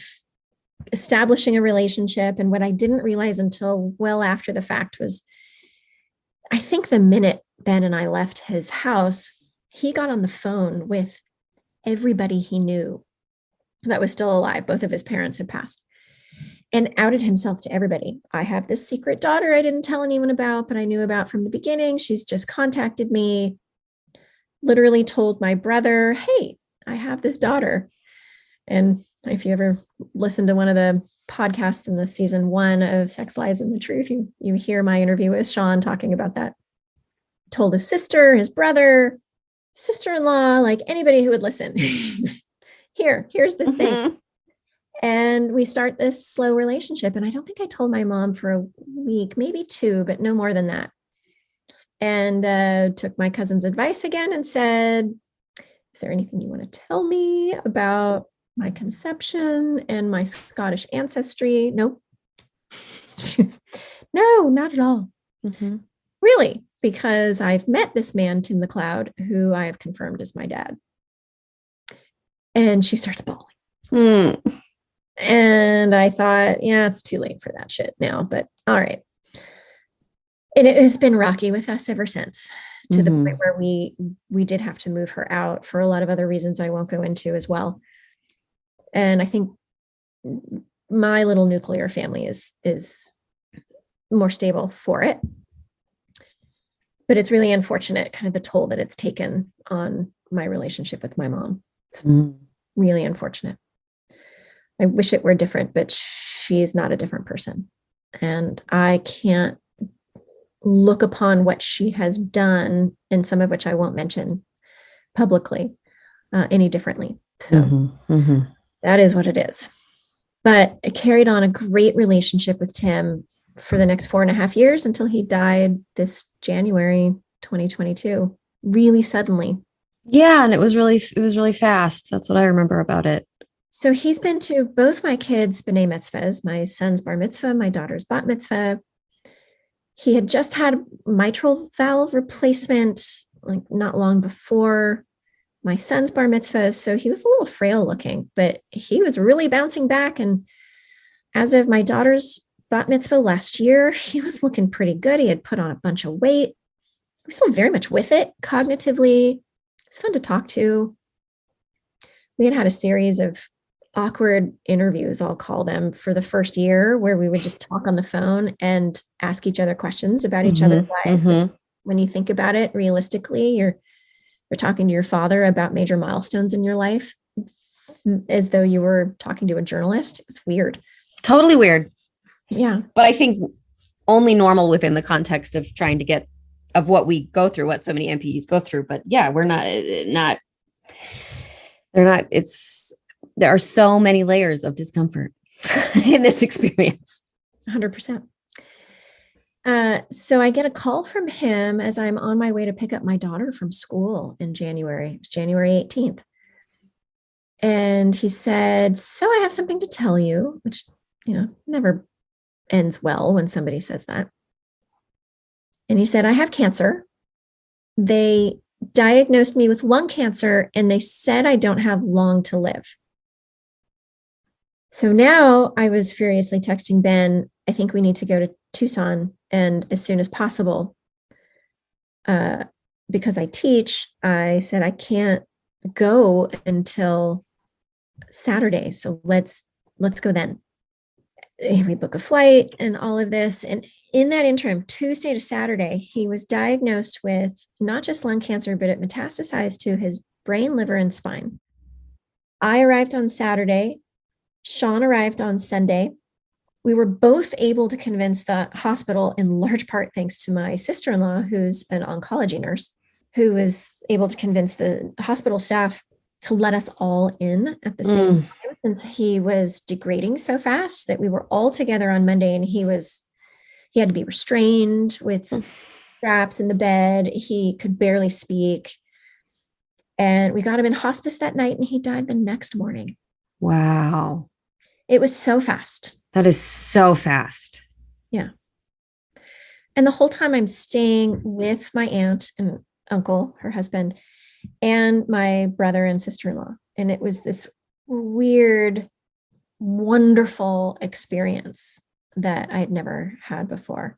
establishing a relationship. And what I didn't realize until well after the fact was, I think the minute Ben and I left his house, he got on the phone with everybody he knew that was still alive. Both of his parents had passed, and outed himself to everybody. I have this secret daughter I didn't tell anyone about, but I knew about from the beginning. She's just contacted me. Literally told my brother, hey, I have this daughter. And if you ever listen to one of the podcasts in the season 1 of Sex, Lies, and the Truth, you hear my interview with Sean talking about that. Told his sister, his brother, sister-in-law, like anybody who would listen. Here's this thing. And we start this slow relationship. And I don't think I told my mom for a week, maybe 2, but no more than that. And took my cousin's advice again and said, is there anything you want to tell me about my conception and my Scottish ancestry? Nope. No, not at all. Mm-hmm. Really? Because I've met this man, Tim McLeod, who I have confirmed is my dad. And she starts bawling. And I thought, yeah, it's too late for that shit now, but all right. And it has been rocky with us ever since, to the point where we did have to move her out for a lot of other reasons I won't go into as well. And I think my little nuclear family is more stable for it. But it's really unfortunate, kind of the toll that it's taken on my relationship with my mom. It's really unfortunate. I wish it were different, but she's not a different person. And I can't look upon what she has done, and some of which I won't mention publicly, any differently. So that is what it is. But I carried on a great relationship with Tim for the next 4.5 years until he died this January 2022, really suddenly. Yeah, and it was really fast. That's what I remember about it. So he's been to both my kids' b'nai mitzvahs, my son's bar mitzvah, my daughter's bat mitzvah. He had just had mitral valve replacement, like not long before my son's bar mitzvah. So he was a little frail looking, but he was really bouncing back. And as of my daughter's bat mitzvah last year, he was looking pretty good. He had put on a bunch of weight. He was still very much with it cognitively. It was fun to talk to. We had had a series of awkward interviews, I'll call them, for the first year, where we would just talk on the phone and ask each other questions about each other's life. When you think about it realistically, you're talking to your father about major milestones in your life as though you were talking to a journalist. It's weird. Totally weird. Yeah. But I think only normal within the context of trying to get of what we go through, what so many MPEs go through. But yeah, they're not, there are so many layers of discomfort in this experience. 100%. So I get a call from him as I'm on my way to pick up my daughter from school in January. It was January 18th. And he said, so I have something to tell you, which, never ends well when somebody says that. And he said, I have cancer. They diagnosed me with lung cancer, and they said I don't have long to live. So now I was furiously texting Ben, I think we need to go to Tucson, and as soon as possible. Because I teach, I said I can't go until Saturday. So let's go then. We book a flight and all of this. And in that interim, Tuesday to Saturday, he was diagnosed with not just lung cancer, but it metastasized to his brain, liver, and spine. I arrived on Saturday. Sean arrived on Sunday. We were both able to convince the hospital, in large part thanks to my sister-in-law, who's an oncology nurse, who was able to convince the hospital staff to let us all in at the same time, since he was degrading so fast that we were all together on Monday, and he had to be restrained with straps in the bed. He could barely speak. And we got him in hospice that night, and he died the next morning. Wow. It was so fast. That is so fast. Yeah. And the whole time I'm staying with my aunt and uncle, her husband, and my brother and sister-in-law. And it was this weird, wonderful experience that I had never had before.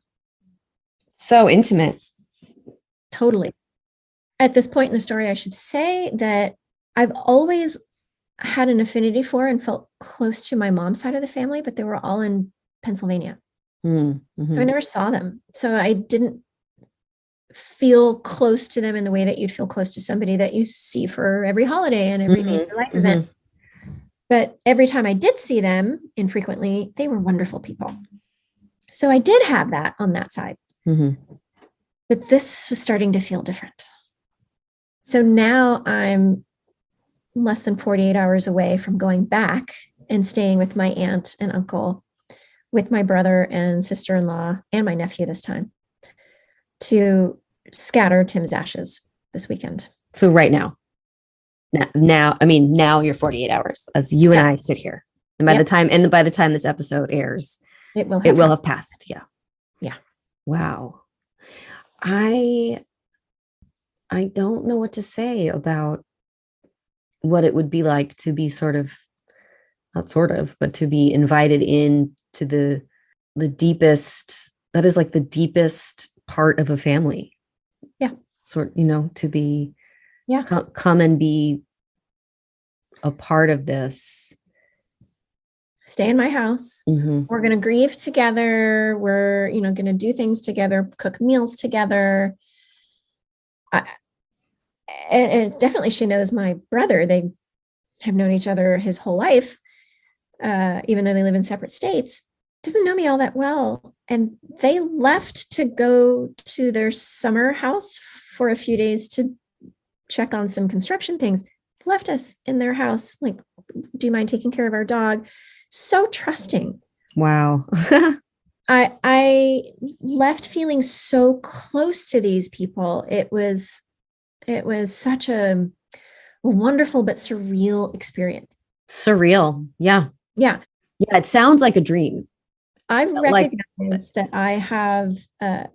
So intimate. Totally. At this point in the story, I should say that I've always had an affinity for and felt close to my mom's side of the family, but they were all in Pennsylvania. Mm-hmm. So I never saw them. So I didn't feel close to them in the way that you'd feel close to somebody that you see for every holiday and every major life event. But every time I did see them, infrequently, they were wonderful people. So I did have that on that side. But this was starting to feel different. So now I'm less than 48 hours away from going back and staying with my aunt and uncle, with my brother and sister-in-law and my nephew this time, to scatter Tim's ashes this weekend. So right now you're 48 hours as you and I sit here. And by the time this episode airs, it will have passed. Yeah. Yeah. Wow. I don't know what to say about what it would be like to be but to be invited in to the deepest, that is like the deepest part of a family. Yeah. To be, come and be a part of this. Stay in my house. We're going to grieve together. We're, going to do things together, cook meals together. And definitely she knows my brother. They have known each other his whole life, even though they live in separate states. Doesn't know me all that well. And they left to go to their summer house for a few days to check on some construction things. Left us in their house. Like, do you mind taking care of our dog? So trusting. Wow. I left feeling so close to these people. It was such a wonderful but surreal experience. Surreal. Yeah. Yeah. Yeah. It sounds like a dream. I recognize that I have a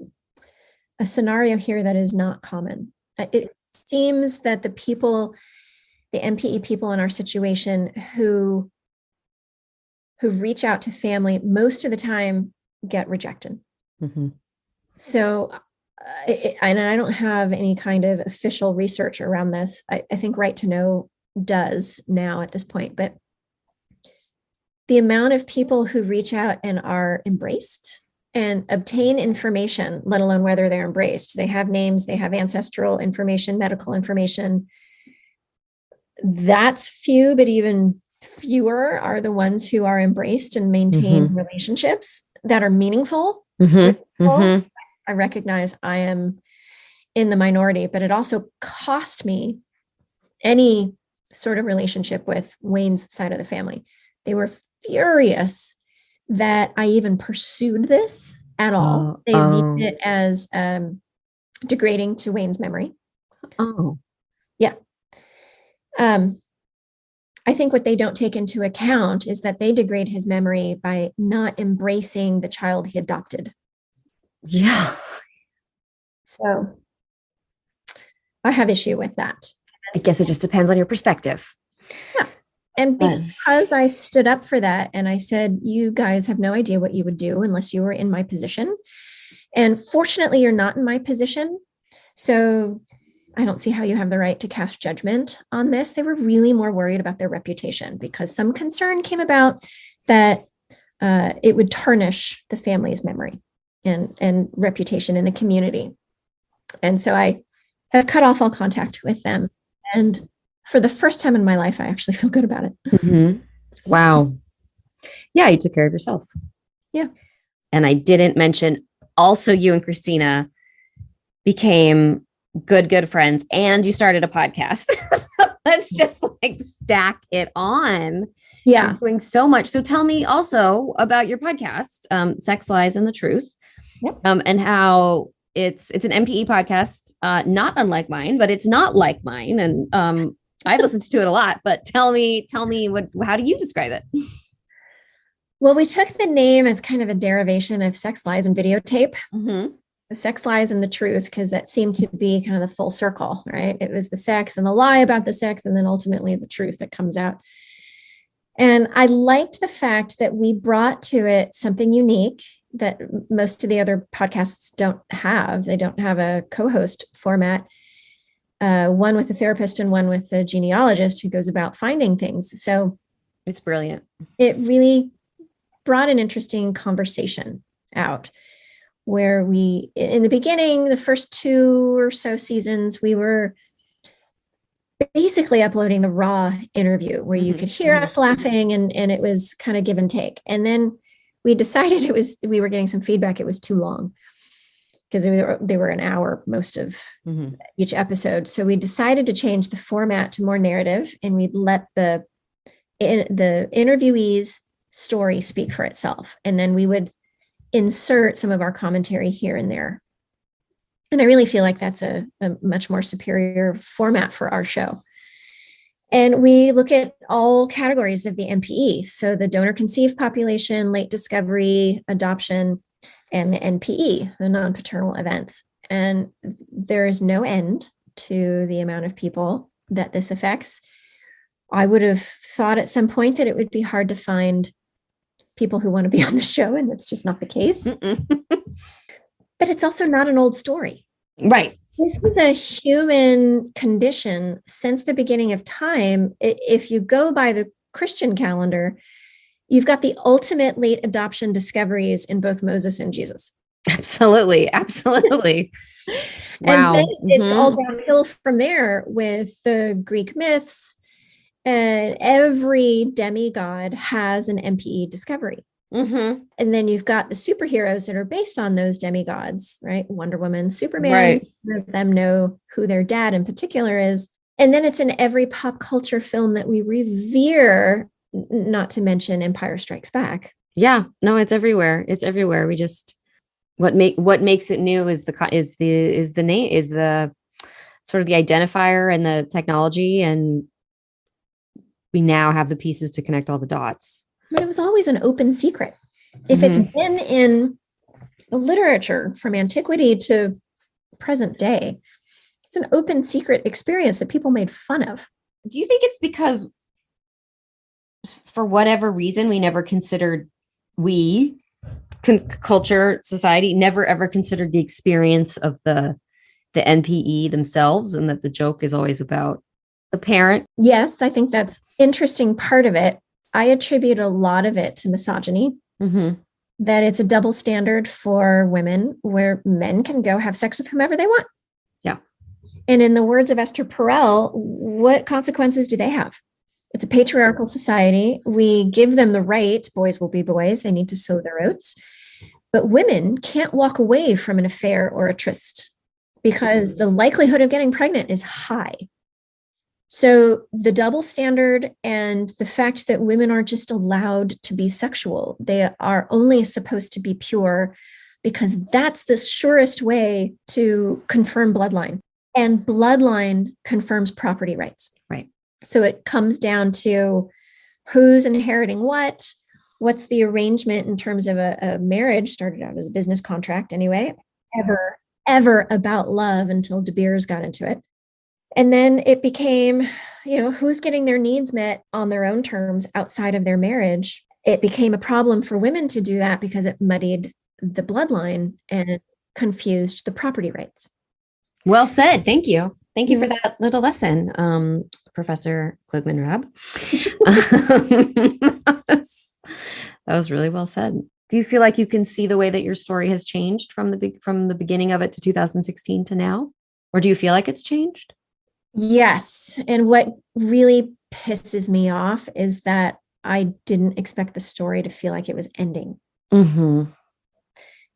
scenario here that is not common. It seems that the MPE people in our situation who reach out to family most of the time get rejected. So, and I don't have any kind of official research around this. I think Right to Know does now at this point, but the amount of people who reach out and are embraced and obtain information, let alone whether they're embraced. They have names, they have ancestral information, medical information. That's few, but even fewer are the ones who are embraced and maintain relationships that are meaningful. I recognize I am in the minority, but it also cost me any sort of relationship with Wayne's side of the family. They were furious that I even pursued this at all. They viewed it as degrading to Wayne's memory. Yeah. I think what they don't take into account is that they degrade his memory by not embracing the child he adopted. Yeah. So I have issue with that. I guess it just depends on your perspective. Yeah. And because I stood up for that and I said, you guys have no idea what you would do unless you were in my position. And fortunately, you're not in my position. So I don't see how you have the right to cast judgment on this. They were really more worried about their reputation because some concern came about that it would tarnish the family's memory and reputation in the community. And so I have cut off all contact with them. And for the first time in my life, I actually feel good about it. Wow. Yeah, you took care of yourself. Yeah. And I didn't mention also you and Christina became good friends and you started a podcast. So let's just like stack it on. Yeah. You're doing so much. So tell me also about your podcast, Sex, Lies, and the Truth. Yep. And how it's an MPE podcast, not unlike mine, but it's not like mine. And I've listened to it a lot, but tell me how do you describe it? Well, we took the name as kind of a derivation of Sex, Lies, and Videotape. The Sex, Lies, and the Truth, because that seemed to be kind of the full circle, right? It was the sex and the lie about the sex, and then ultimately the truth that comes out. And I liked the fact that we brought to it something unique that most of the other podcasts don't have. They don't have a co-host format. One with a therapist and one with a genealogist who goes about finding things. So it's brilliant. It really brought an interesting conversation out where we, in the beginning, the first 2 or so seasons, we were basically uploading the raw interview where you could hear us laughing and it was kind of give and take. And then we decided we were getting some feedback. It was too long because they were an hour most of each episode. So we decided to change the format to more narrative, and we'd let the interviewee's story speak for itself. And then we would insert some of our commentary here and there. And I really feel like that's a much more superior format for our show. And we look at all categories of the NPE. So the donor conceived population, late discovery, adoption, and the NPE, the non-paternal events. And there is no end to the amount of people that this affects. I would have thought at some point that it would be hard to find people who want to be on the show, and that's just not the case. But it's also not an old story. Right. This is a human condition since the beginning of time. If you go by the Christian calendar, you've got the ultimate late adoption discoveries in both Moses and Jesus. Absolutely. Absolutely. Wow. And then it's all downhill from there with the Greek myths, and every demigod has an MPE discovery. And then you've got the superheroes that are based on those demigods, right? Wonder Woman, Superman, right. None of them know who their dad in particular is. And then it's in every pop culture film that we revere, not to mention Empire Strikes Back. Yeah, no, it's everywhere. It's everywhere. We just, what makes it new is the name, is the sort of the identifier and the technology. And we now have the pieces to connect all the dots. But it was always an open secret. If it's been in the literature from antiquity to present day, it's an open secret experience that people made fun of. Do you think it's because for whatever reason, we never considered culture, society, never ever considered the experience of the NPE themselves, and that the joke is always about the parent? Yes, I think that's an interesting part of it. I attribute a lot of it to misogyny, that it's a double standard for women where men can go have sex with whomever they want. Yeah. And in the words of Esther Perel, what consequences do they have? It's a patriarchal society. We give them the right, boys will be boys. They need to sow their oats. But women can't walk away from an affair or a tryst because the likelihood of getting pregnant is high. So the double standard and the fact that women are just allowed to be sexual, they are only supposed to be pure because that's the surest way to confirm bloodline. And bloodline confirms property rights. Right. So it comes down to who's inheriting what, what's the arrangement in terms of a marriage, started out as a business contract anyway, ever about love until De Beers got into it. And then it became, who's getting their needs met on their own terms outside of their marriage. It became a problem for women to do that because it muddied the bloodline and confused the property rights. Well said. Thank you. Thank you for that little lesson, Professor Klugman Rabb. That was really well said. Do you feel like you can see the way that your story has changed from the beginning of it to 2016 to now? Or do you feel like it's changed? Yes. And what really pisses me off is that I didn't expect the story to feel like it was ending. And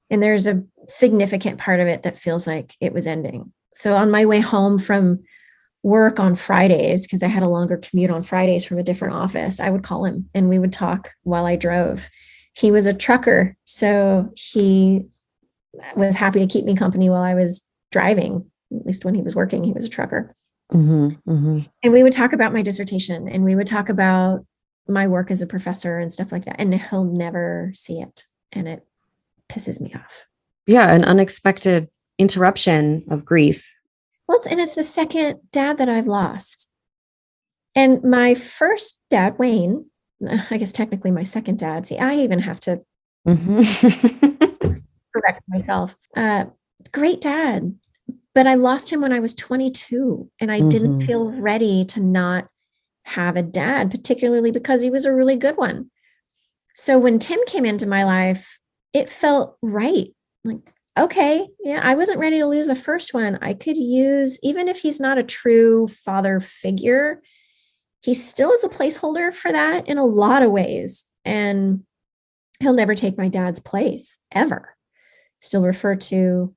there's a significant part of it that feels like it was ending. So on my way home from work on Fridays, because I had a longer commute on Fridays from a different office, I would call him and we would talk while I drove. He was a trucker, so he was happy to keep me company while I was driving. At least when he was working, he was a trucker. And we would talk about my dissertation and we would talk about my work as a professor and stuff like that. And he'll never see it. And it pisses me off. Yeah. An unexpected interruption of grief. Well, it's the second dad that I've lost. And my first dad, Wayne, I guess technically my second dad. See, I even have to correct myself. Great dad. But I lost him when I was 22 and I didn't feel ready to not have a dad, particularly because he was a really good one. So when Tim came into my life, it felt right. Like, okay, yeah, I wasn't ready to lose the first one. I could use, even if he's not a true father figure, he still is a placeholder for that in a lot of ways. And he'll never take my dad's place, ever. Still refer to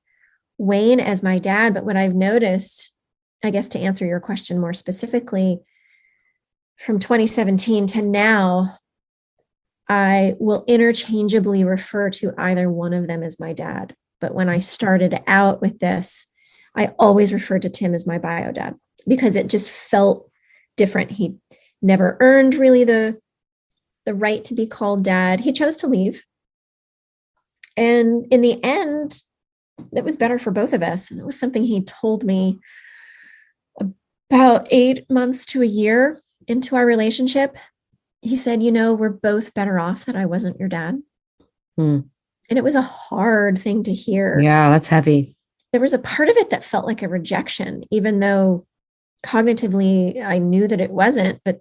Wayne as my dad. But what I've noticed, I guess to answer your question more specifically, from 2017 to now, I will interchangeably refer to either one of them as my dad. But when I started out with this, I always referred to Tim as my bio dad because it just felt different. He never earned really the right to be called dad. He chose to leave. And in the end, it was better for both of us. And it was something he told me about 8 months to a year into our relationship. He said, we're both better off that I wasn't your dad. And it was a hard thing to hear. Yeah, that's heavy. There was a part of it that felt like a rejection, even though cognitively I knew that it wasn't, but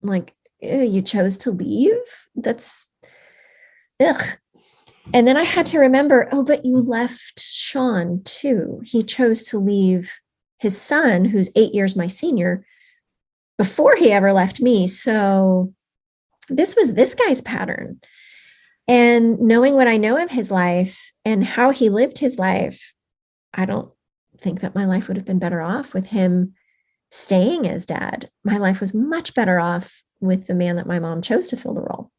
like, you chose to leave? That's, ugh. And then I had to remember, but you left Sean too. He chose to leave his son, who's 8 years my senior, before he ever left me. So this was this guy's pattern. And knowing what I know of his life and how he lived his life, I don't think that my life would have been better off with him staying as dad. My life was much better off with the man that my mom chose to fill the role.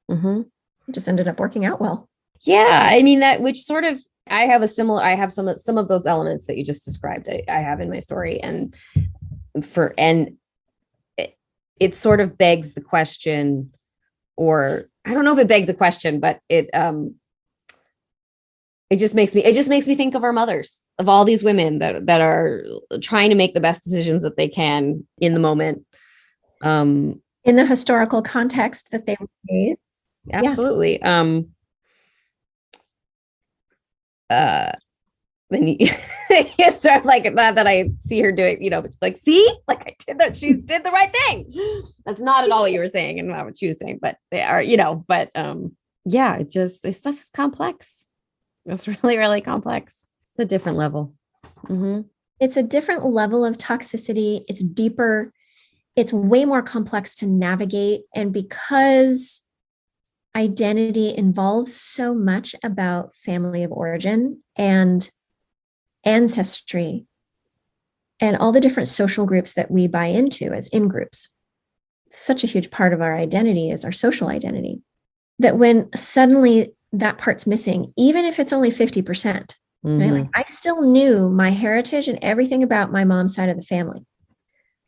It just ended up working out well. Yeah. I mean, I have some of those elements that you just described. I have in my story, and it sort of begs the question, or I don't know if it begs a question, but it just makes me think of our mothers, of all these women that are trying to make the best decisions that they can in the moment. In the historical context that they were raised. Absolutely. then you, you start like, not that I see her doing, but she's like, see, like I did that. She did the right thing. That's not at all what you were saying and not what she was saying, but they are, yeah, this stuff is complex. It's really, really complex. It's a different level. Mm-hmm. It's a different level of toxicity. It's deeper. It's way more complex to navigate. And because identity involves so much about family of origin and ancestry and all the different social groups that we buy into as in-groups, such a huge part of our identity is our social identity, that when suddenly that part's missing, even if it's only 50%, right? Like I still knew my heritage and everything about my mom's side of the family.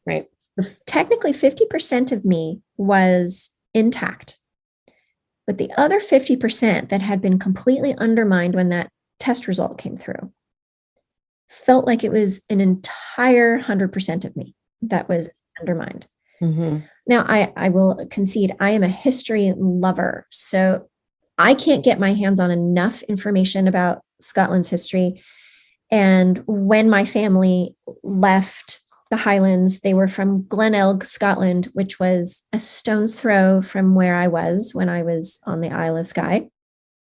Right. Technically 50% of me was intact, but the other 50% that had been completely undermined when that test result came through felt like it was an entire 100% of me that was undermined. Mm-hmm. Now, I will concede I am a history lover, so I can't get my hands on enough information about Scotland's history. And when my family left the Highlands, they were from Glenelg, Scotland, which was a stone's throw from where I was when I was on the Isle of Skye.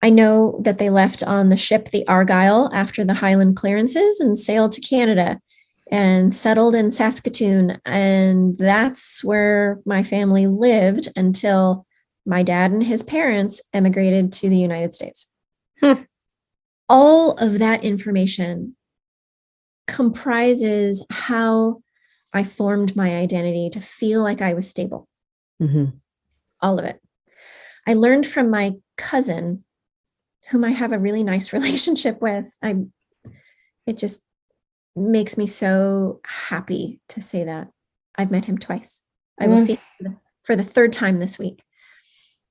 I know that they left on the ship, the Argyle, after the Highland clearances and sailed to Canada and settled in Saskatoon. And that's where my family lived until my dad and his parents emigrated to the United States. All of that information comprises how I formed my identity to feel like I was stable. Mm-hmm. All of it. I learned from my cousin, whom I have a really nice relationship with. It just makes me so happy to say that. I've met him twice. I will see him for the third time this week.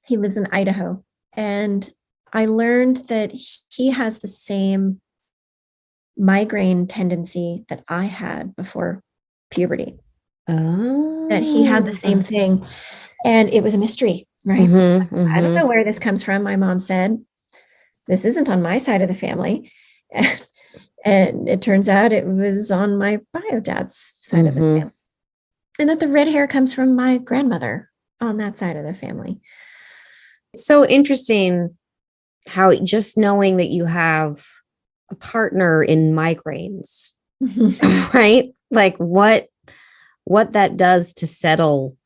He lives in Idaho. And I learned that he has the same migraine tendency that I had before puberty. Oh. That he had the same thing. And it was a mystery, right? Mm-hmm, mm-hmm. I don't know where this comes from. My mom said, this isn't on my side of the family. And it turns out it was on my bio dad's side of the family. And that the red hair comes from my grandmother on that side of the family. It's so interesting how just knowing that you have a partner in migraines, right? Like what that does to settle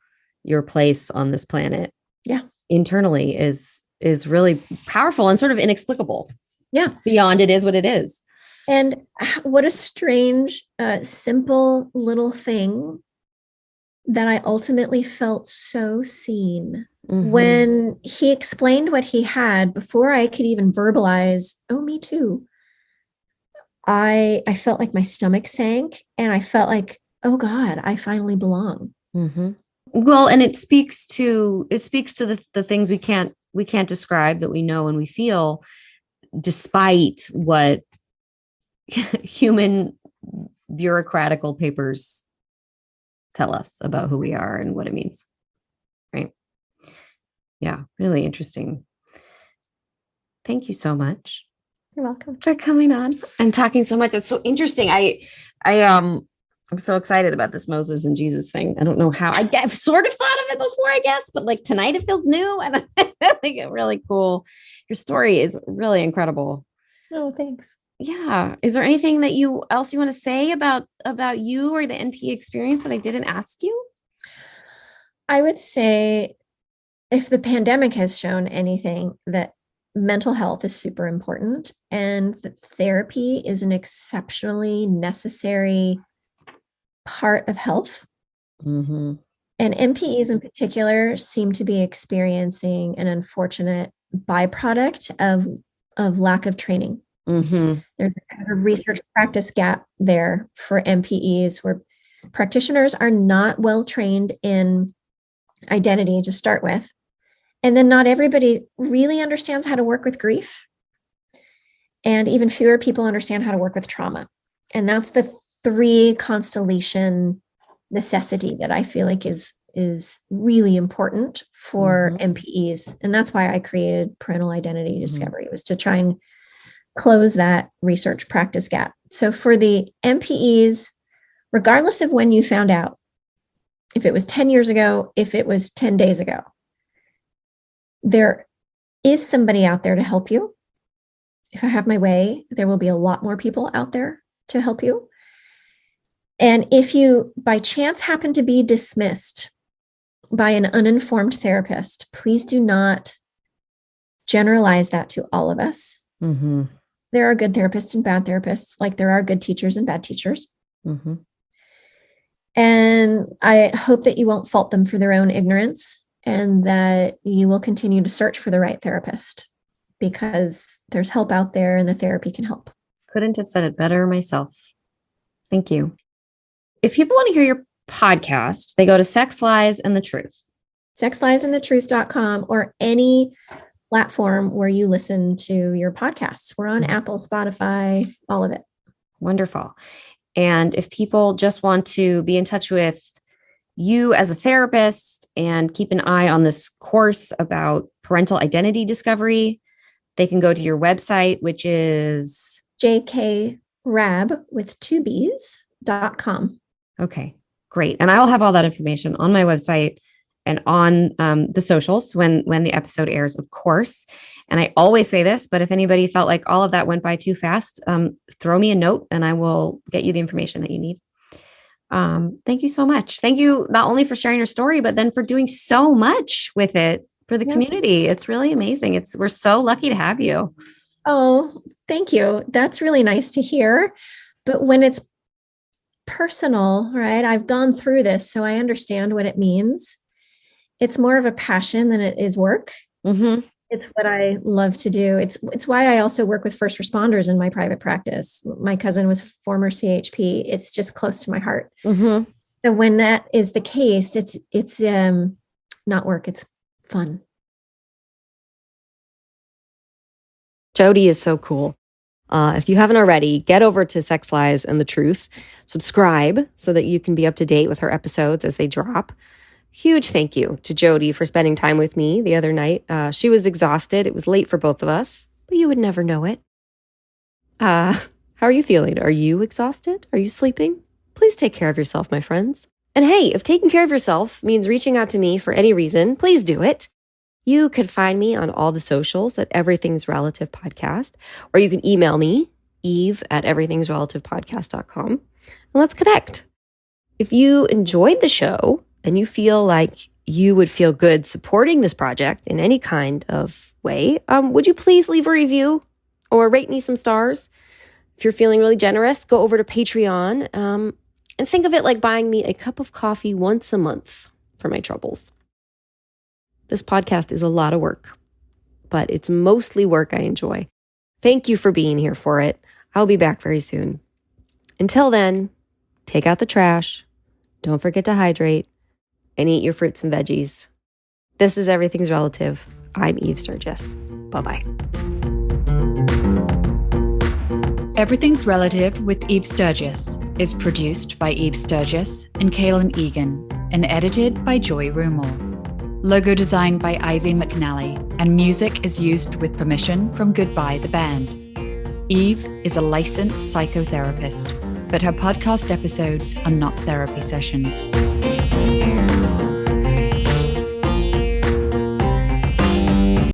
your place on this planet, internally is really powerful and sort of inexplicable. Yeah. Beyond it is what it is. And what a strange, simple little thing that I ultimately felt so seen when he explained what he had before I could even verbalize, oh, me too. I felt like my stomach sank and I felt like, oh God, I finally belong. Mm-hmm. Well, and it speaks to the things we can't describe that we know and we feel, despite what human bureaucratical papers tell us about who we are and what it means. Right. Yeah. Really interesting. Thank you so much. You're welcome for coming on and talking so much. It's so interesting. I'm so excited about this Moses and Jesus thing. I don't know how. I've sort of thought of it before, I guess, but like tonight it feels new and I think it's really cool. Your story is really incredible. Oh, thanks. Yeah. Is there anything that else you want to say about you or the NP experience that I didn't ask you? I would say if the pandemic has shown anything, that mental health is super important and that therapy is an exceptionally necessary part of health. Mm-hmm. And NPEs in particular seem to be experiencing an unfortunate byproduct of lack of training. Mm-hmm. There's a research practice gap there for NPEs where practitioners are not well trained in identity to start with. And then not everybody really understands how to work with grief. And even fewer people understand how to work with trauma. And that's the 3 constellation necessity that I feel like is really important for NPEs. And that's why I created Parental Identity Discovery, was to try and close that research practice gap. So for the NPEs, regardless of when you found out, if it was 10 years ago, if it was 10 days ago, there is somebody out there to help you. If I have my way, there will be a lot more people out there to help you. And if you by chance happen to be dismissed by an uninformed therapist, please do not generalize that to all of us. Mm-hmm. There are good therapists and bad therapists, like there are good teachers and bad teachers. Mm-hmm. And I hope that you won't fault them for their own ignorance and that you will continue to search for the right therapist, because there's help out there and the therapy can help. Couldn't have said it better myself. Thank you. If people want to hear your podcast, they go to Sex, Lies, and the Truth. sexliesandthetruth.com or any platform where you listen to your podcasts. We're on Apple, Spotify, all of it. Wonderful. And if people just want to be in touch with you as a therapist and keep an eye on this course about parental identity discovery, they can go to your website, which is jkrabb with 2b's.com. Okay, great. And I will have all that information on my website and on the socials when the episode airs, of course. And I always say this, but if anybody felt like all of that went by too fast, throw me a note and I will get you the information that you need. Thank you so much. Thank you not only for sharing your story, but then for doing so much with it for the community. It's really amazing. We're so lucky to have you. Oh, thank you. That's really nice to hear. But when it's personal, right? I've gone through this, so I understand what it means. It's more of a passion than it is work. Mm-hmm. It's what I love to do. It's why I also work with first responders in my private practice. My cousin was former CHP. It's just close to my heart. Mm-hmm. So when that is the case, it's not work, it's fun. Jodi is so cool. If you haven't already, get over to Sex, Lies, and the Truth. Subscribe so that you can be up to date with her episodes as they drop. Huge thank you to Jodi for spending time with me the other night. She was exhausted. It was late for both of us, but you would never know it. How are you feeling? Are you exhausted? Are you sleeping? Please take care of yourself, my friends. And hey, if taking care of yourself means reaching out to me for any reason, please do it. You can find me on all the socials at Everything's Relative Podcast, or you can email me, eve@everythingsrelativepodcast.com, and let's connect. If you enjoyed the show and you feel like you would feel good supporting this project in any kind of way, would you please leave a review or rate me some stars? If you're feeling really generous, go over to Patreon and think of it like buying me a cup of coffee once a month for my troubles. This podcast is a lot of work, but it's mostly work I enjoy. Thank you for being here for it. I'll be back very soon. Until then, take out the trash, don't forget to hydrate, and eat your fruits and veggies. This is Everything's Relative. I'm Eve Sturgis. Bye-bye. Everything's Relative with Eve Sturgis is produced by Eve Sturgis and Kaylin Egan and edited by Joy Rumel. Logo designed by Ivy McNally, and music is used with permission from Goodbye the Band. Eve is a licensed psychotherapist, but her podcast episodes are not therapy sessions.